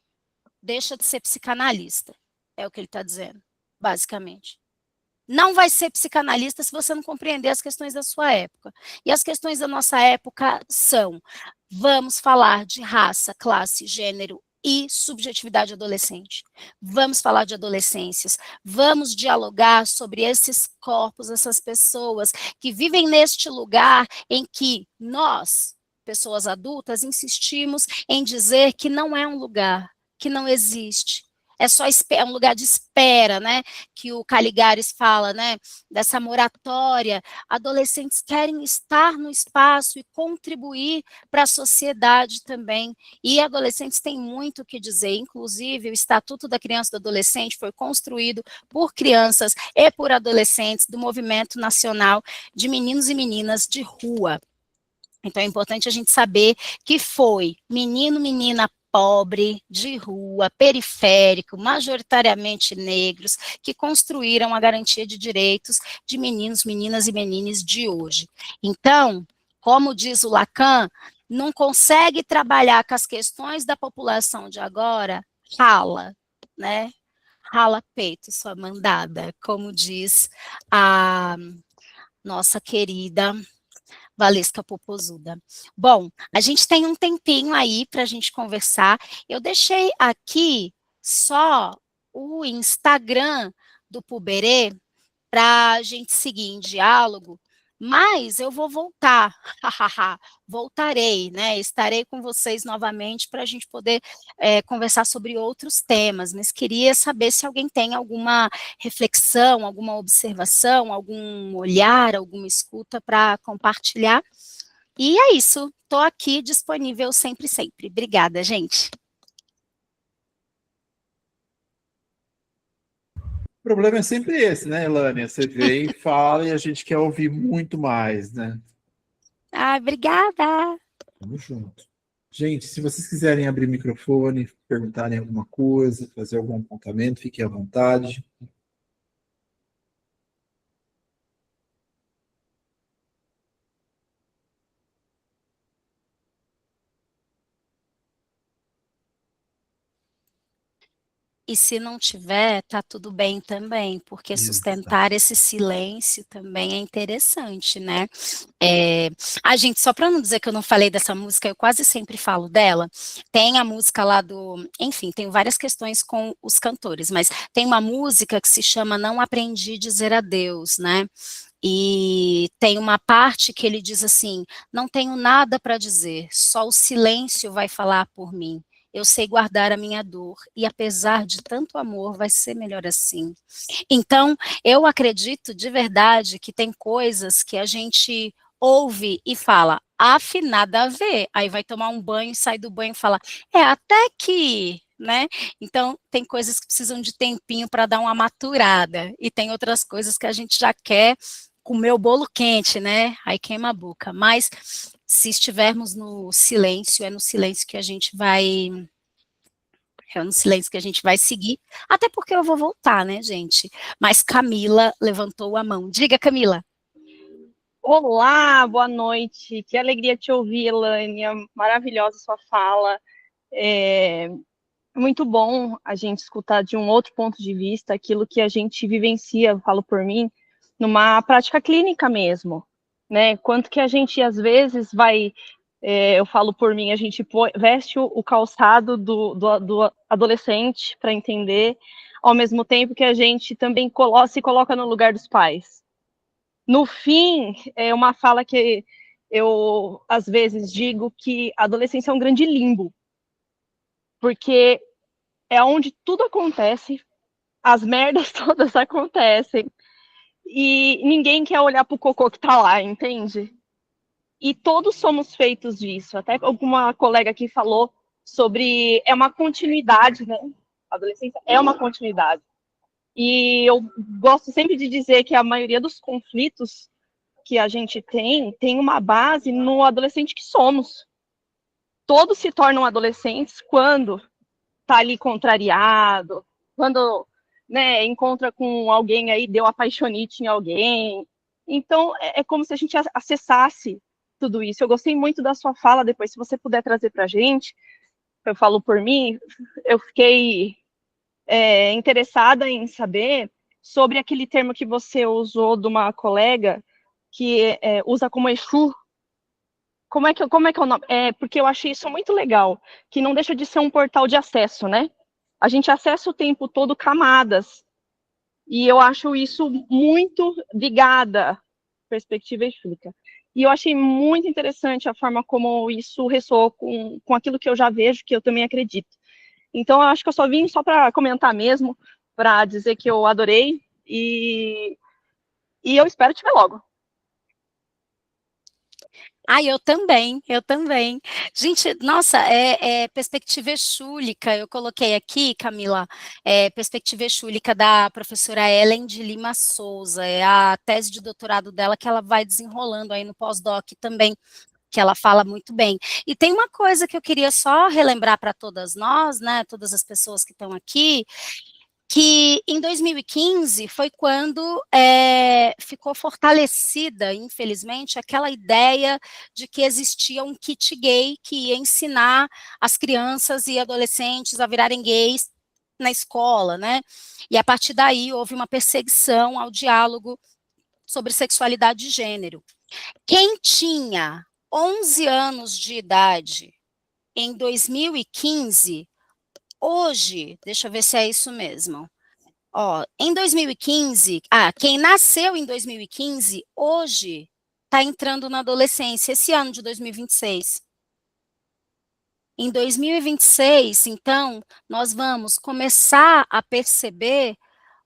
deixa de ser psicanalista. É o que ele está dizendo, basicamente. Não vai ser psicanalista se você não compreender as questões da sua época. E as questões da nossa época são: vamos falar de raça, classe, gênero e subjetividade adolescente. Vamos falar de adolescências. Vamos dialogar sobre esses corpos, essas pessoas que vivem neste lugar em que nós, pessoas adultas, insistimos em dizer que não é um lugar, que não existe. é só é um lugar de espera, né? Que o Caligares fala, né? Dessa moratória. Adolescentes querem estar no espaço e contribuir para a sociedade também. E adolescentes têm muito o que dizer, inclusive o Estatuto da Criança e do Adolescente foi construído por crianças e por adolescentes do Movimento Nacional de Meninos e Meninas de Rua. Então é importante a gente saber que foi menino, menina pobre, de rua, periférico, majoritariamente negros, que construíram a garantia de direitos de meninos, meninas e menines de hoje. Então, como diz o Lacan, não consegue trabalhar com as questões da população de agora, rala, né? Rala peito, sua mandada, como diz a nossa querida Valesca Popozuda. Bom, a gente tem um tempinho aí para a gente conversar. Eu deixei aqui só o Instagram do Puberê para a gente seguir em diálogo, mas eu vou voltar, voltarei, né? Estarei com vocês novamente para a gente poder conversar sobre outros temas, mas queria saber se alguém tem alguma reflexão, alguma observação, algum olhar, alguma escuta para compartilhar. E é isso, estou aqui disponível sempre, sempre. Obrigada, gente. O problema é sempre esse, né, Elânia? Você vem e fala e a gente quer ouvir muito mais, né? Ah, obrigada. Tamo junto. Gente, se vocês quiserem abrir microfone, perguntarem alguma coisa, fazer algum apontamento, fiquem à vontade. E se não tiver, tá tudo bem também, porque Exato. sustentar esse silêncio também é interessante, né? É, a gente, só para não dizer que eu não falei dessa música, eu quase sempre falo dela. Tem a música lá do, enfim, tem várias questões com os cantores, mas tem uma música que se chama Não Aprendi a Dizer Adeus, né? E tem uma parte que ele diz assim: não tenho nada para dizer, só o silêncio vai falar por mim. Eu sei guardar a minha dor, e apesar de tanto amor, vai ser melhor assim. Então, eu acredito de verdade que tem coisas que a gente ouve e fala, nada a ver. Aí vai tomar um banho, sai do banho e fala, até que, né? Então, tem coisas que precisam de tempinho para dar uma maturada, e tem outras coisas que a gente já quer comer o bolo quente, né? Aí queima a boca. Mas se estivermos no silêncio, é no silêncio que a gente vai. É no silêncio que a gente vai seguir, até porque eu vou voltar, né, gente? Mas Camila levantou a mão. Diga, Camila. Olá, boa noite. Que alegria te ouvir, Elânia. Maravilhosa sua fala. É muito bom a gente escutar de um outro ponto de vista aquilo que a gente vivencia, eu falo por mim, numa prática clínica mesmo, né? Quanto que a gente, às vezes, vai, eu falo por mim, a gente veste o calçado do adolescente para entender, ao mesmo tempo que a gente também se coloca no lugar dos pais. No fim, é uma fala que eu, às vezes, digo que a adolescência é um grande limbo, porque é onde tudo acontece, as merdas todas acontecem, e ninguém quer olhar pro cocô que tá lá, entende? E todos somos feitos disso. Até alguma colega aqui falou sobre, é uma continuidade, né? A adolescência é uma continuidade. E eu gosto sempre de dizer que a maioria dos conflitos que a gente tem uma base no adolescente que somos. Todos se tornam adolescentes quando tá ali contrariado, quando, né, encontra com alguém aí, deu apaixonite em alguém. Então, é como se a gente acessasse tudo isso. Eu gostei muito da sua fala depois, se você puder trazer pra gente, eu falo por mim, eu fiquei interessada em saber sobre aquele termo que você usou de uma colega que usa como Exu. Como é que é o nome? Porque eu achei isso muito legal, que não deixa de ser um portal de acesso, né? A gente acessa o tempo todo camadas, e eu acho isso muito ligada à perspectiva exúrica. E eu achei muito interessante a forma como isso ressoou com aquilo que eu já vejo, que eu também acredito. Então, eu acho que eu só vim só para comentar mesmo, para dizer que eu adorei e eu espero te ver logo. Ah, eu também, eu também. Gente, nossa, perspectiva exúlica, eu coloquei aqui, Camila, perspectiva exúlica da professora Ellen de Lima Souza, é a tese de doutorado dela que ela vai desenrolando aí no pós-doc também, que ela fala muito bem. E tem uma coisa que eu queria só relembrar para todas nós, né, todas as pessoas que estão aqui, que em 2015 foi quando ficou fortalecida, infelizmente, aquela ideia de que existia um kit gay que ia ensinar as crianças e adolescentes a virarem gays na escola, né? E a partir daí houve uma perseguição ao diálogo sobre sexualidade de gênero. Quem tinha 11 anos de idade em 2015, hoje, deixa eu ver se é isso mesmo. Ó, em 2015, quem nasceu em 2015, hoje está entrando na adolescência, esse ano de 2026. Em 2026, então, nós vamos começar a perceber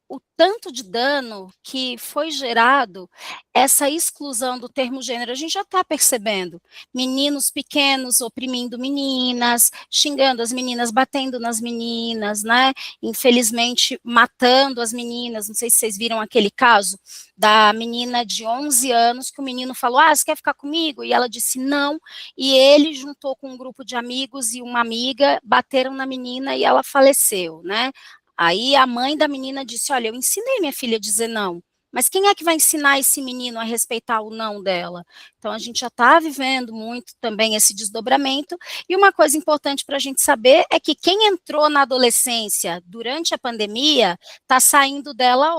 o tanto de dano que foi gerado essa exclusão do termo gênero. A gente já está percebendo meninos pequenos oprimindo meninas, xingando as meninas, batendo nas meninas, né? Infelizmente, matando as meninas. Não sei se vocês viram aquele caso da menina de 11 anos que o menino falou: "Ah, você quer ficar comigo?" E ela disse não, e ele juntou com um grupo de amigos e uma amiga, bateram na menina e ela faleceu, né? Aí a mãe da menina disse: "Olha, eu ensinei minha filha a dizer não, mas quem é que vai ensinar esse menino a respeitar o não dela?" Então a gente já está vivendo muito também esse desdobramento. E uma coisa importante para a gente saber é que quem entrou na adolescência durante a pandemia está saindo dela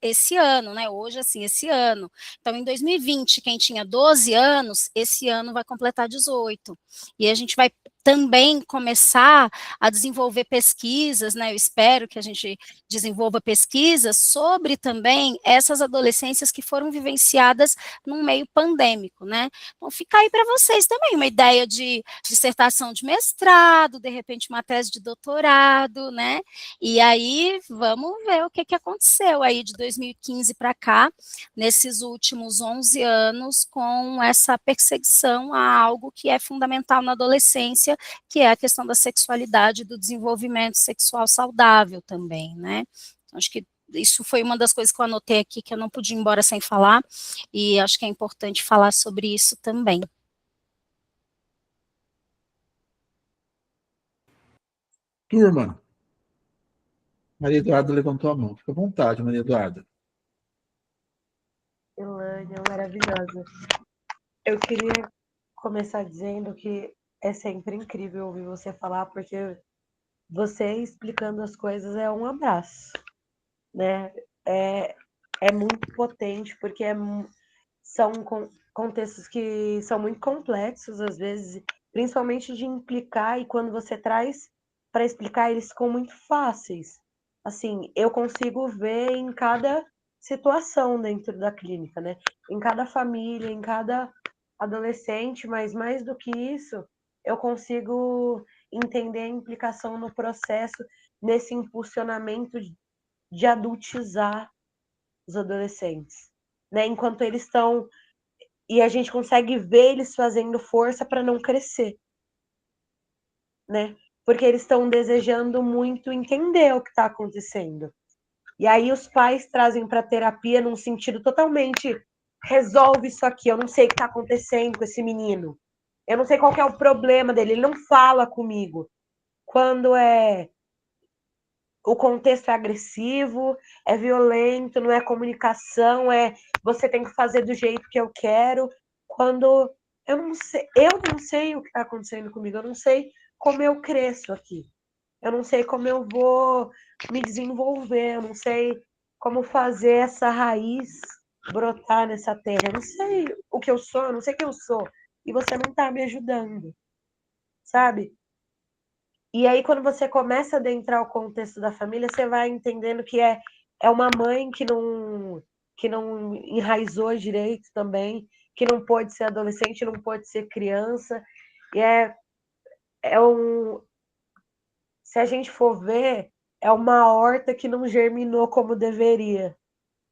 esse ano, né? Hoje, assim, esse ano. Então, em 2020, quem tinha 12 anos, esse ano vai completar 18. E a gente vai também começar a desenvolver pesquisas, né? Eu espero que a gente desenvolva pesquisas sobre também essas adolescências que foram vivenciadas num meio pandêmico, né? Então, fica aí para vocês também uma ideia de dissertação de mestrado, de repente uma tese de doutorado, né? E aí vamos ver o que aconteceu aí de 2015 para cá, nesses últimos 11 anos, com essa perseguição a algo que é fundamental na adolescência, que é a questão da sexualidade e do desenvolvimento sexual saudável também, né? Acho que isso foi uma das coisas que eu anotei aqui, que eu não podia ir embora sem falar, e acho que é importante falar sobre isso também. Turma, Maria Eduarda levantou a mão. Fica à vontade, Maria Eduarda. Elânia, maravilhosa. Eu queria começar dizendo que é sempre incrível ouvir você falar, porque você explicando as coisas é um abraço, né? É muito potente, porque são contextos que são muito complexos, às vezes, principalmente de implicar, e quando você traz para explicar, eles ficam muito fáceis. Assim, eu consigo ver em cada situação dentro da clínica, né? Em cada família, em cada adolescente, mas mais do que isso, eu consigo entender a implicação no processo, nesse impulsionamento de adultizar os adolescentes, né? Enquanto eles estão, e a gente consegue ver eles fazendo força para não crescer, né? Porque eles estão desejando muito entender o que está acontecendo. E aí os pais trazem para a terapia num sentido totalmente: resolve isso aqui, eu não sei o que está acontecendo com esse menino. Eu não sei qual que é o problema dele, ele não fala comigo. Quando o contexto é agressivo, é violento, não é comunicação, é você tem que fazer do jeito que eu quero. Quando eu não sei o que está acontecendo comigo, eu não sei como eu cresço aqui. Eu não sei como eu vou me desenvolver, eu não sei como fazer essa raiz brotar nessa terra. Eu não sei o que eu sou, eu não sei quem eu sou. E você não está me ajudando, sabe? E aí, quando você começa a adentrar o contexto da família, você vai entendendo que é uma mãe que não enraizou direito também, que não pôde ser adolescente, não pôde ser criança. E se a gente for ver, é uma horta que não germinou como deveria,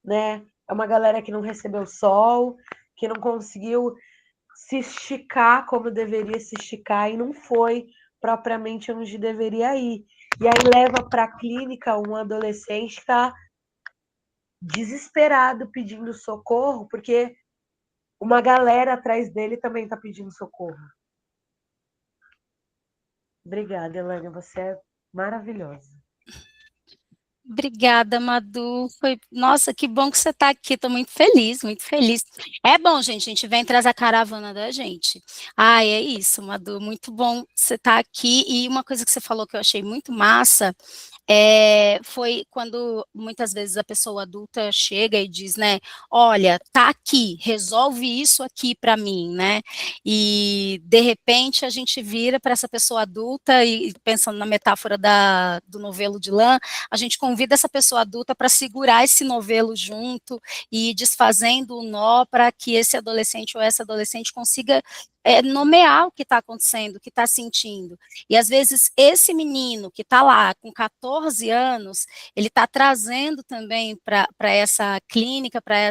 né? É uma galera que não recebeu sol, que não conseguiu se esticar como deveria se esticar e não foi propriamente onde deveria ir. E aí leva para a clínica um adolescente que está desesperado pedindo socorro, porque uma galera atrás dele também está pedindo socorro. Obrigada, Elânia, você é maravilhosa. Obrigada, Madu. Nossa, que bom que você está aqui. Estou muito feliz, muito feliz. É bom, gente, a gente vem trazer a caravana da gente. Ai, é isso, Madu. Muito bom você estar aqui. E uma coisa que você falou que eu achei muito massa foi quando muitas vezes a pessoa adulta chega e diz, né, olha, tá aqui, resolve isso aqui para mim, né, e de repente a gente vira para essa pessoa adulta e pensando na metáfora do novelo de lã, a gente convida essa pessoa adulta para segurar esse novelo junto e ir desfazendo o nó para que esse adolescente ou essa adolescente consiga nomear o que está acontecendo, o que está sentindo. E às vezes esse menino que está lá com 14 anos, ele está trazendo também para essa clínica, para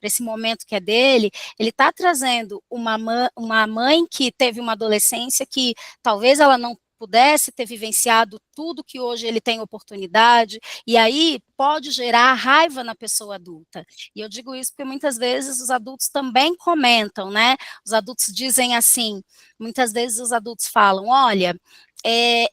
esse momento que é dele, ele está trazendo uma mãe que teve uma adolescência que talvez ela não pudesse ter vivenciado tudo que hoje ele tem oportunidade, e aí pode gerar raiva na pessoa adulta. E eu digo isso porque muitas vezes os adultos também comentam, né? Os adultos dizem assim, muitas vezes os adultos falam, olha,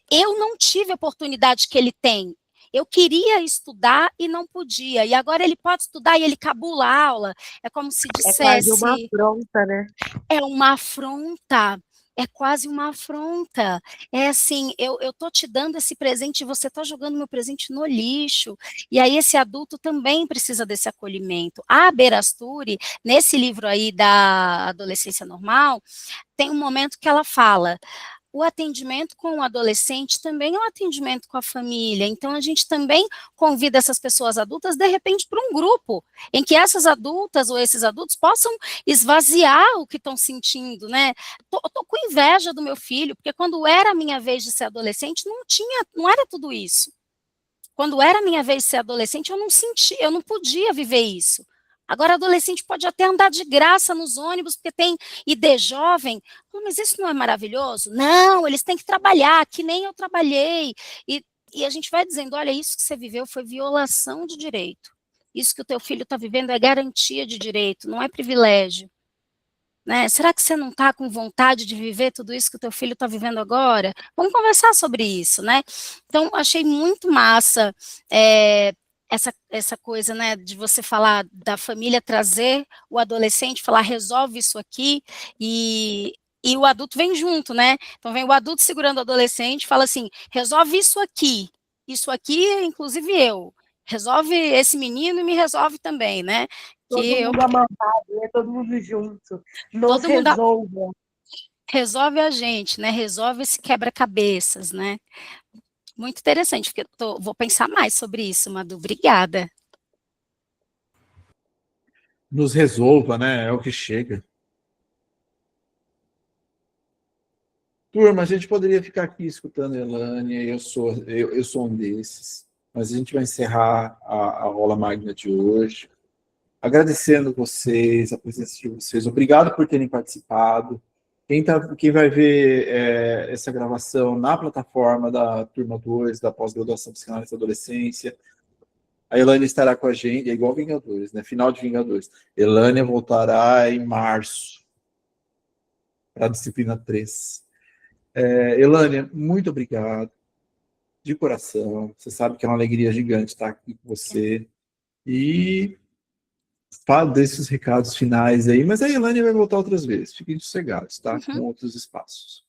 eu não tive a oportunidade que ele tem, eu queria estudar e não podia, e agora ele pode estudar e ele cabula a aula, é como se dissesse... É quase uma afronta, né? É uma afronta. É quase uma afronta. É assim, eu tô te dando esse presente e você tá jogando meu presente no lixo. E aí esse adulto também precisa desse acolhimento. A Berasturi, nesse livro aí da Adolescência Normal, tem um momento que ela fala: o atendimento com o adolescente também é um atendimento com a família, então a gente também convida essas pessoas adultas, de repente, para um grupo, em que essas adultas ou esses adultos possam esvaziar o que estão sentindo, né? Tô com inveja do meu filho, porque quando era a minha vez de ser adolescente, não era tudo isso. Quando era a minha vez de ser adolescente, eu não sentia, eu não podia viver isso. Agora, adolescente pode até andar de graça nos ônibus, porque tem ID jovem. Oh, mas isso não é maravilhoso? Não, eles têm que trabalhar, que nem eu trabalhei. E a gente vai dizendo, olha, isso que você viveu foi violação de direito. Isso que o teu filho está vivendo é garantia de direito, não é privilégio. Né? Será que você não está com vontade de viver tudo isso que o teu filho está vivendo agora? Vamos conversar sobre isso, né? Então, achei muito massa essa coisa, né, de você falar da família trazer o adolescente, falar, resolve isso aqui, e o adulto vem junto, né? Então, vem o adulto segurando o adolescente, fala assim, resolve isso aqui, inclusive eu. Resolve esse menino e me resolve também, né? Todo mundo amarrado, né? Todo mundo junto. Nos resolva. Resolve a gente, né? Resolve esse quebra-cabeças, né? Muito interessante, porque vou pensar mais sobre isso, Madu. Obrigada. Nos resolva, né? É o que chega. Turma, a gente poderia ficar aqui escutando a Elânia, eu sou um desses, mas a gente vai encerrar a aula magna de hoje, agradecendo vocês, a presença de vocês, obrigado por terem participado. Quem vai ver essa gravação na plataforma da Turma 2, da pós-graduação Psicanálise da Adolescência, a Elânia estará com a gente, é igual Vingadores, né? Final de Vingadores. Elânia voltará em março, para a disciplina 3. Elânia, muito obrigado, de coração. Você sabe que é uma alegria gigante estar aqui com você. E falo desses recados finais aí, mas a Elânia vai voltar outras vezes. Fiquem sossegados, tá? Com outros espaços.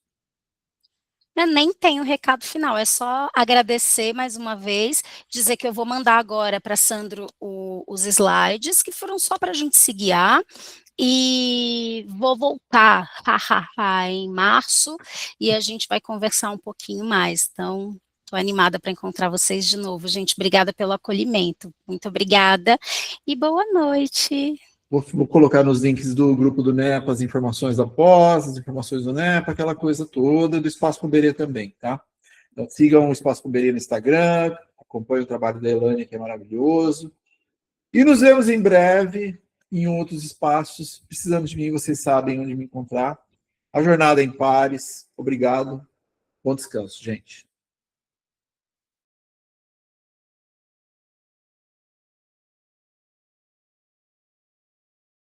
Eu nem tenho recado final, é só agradecer mais uma vez, dizer que eu vou mandar agora para Sandro os slides, que foram só para a gente se guiar, e vou voltar em março, e a gente vai conversar um pouquinho mais. Então, estou animada para encontrar vocês de novo, gente. Obrigada pelo acolhimento. Muito obrigada e boa noite. Vou colocar nos links do grupo do NEPA as informações da pós, as informações do NEPA, aquela coisa toda, do Espaço Cuberê também, tá? Então, sigam o Espaço Cumberê no Instagram, acompanhem o trabalho da Elânia, que é maravilhoso. E nos vemos em breve em outros espaços. Precisando de mim, vocês sabem onde me encontrar. A Jornada em Pares. Obrigado. Bom descanso, gente.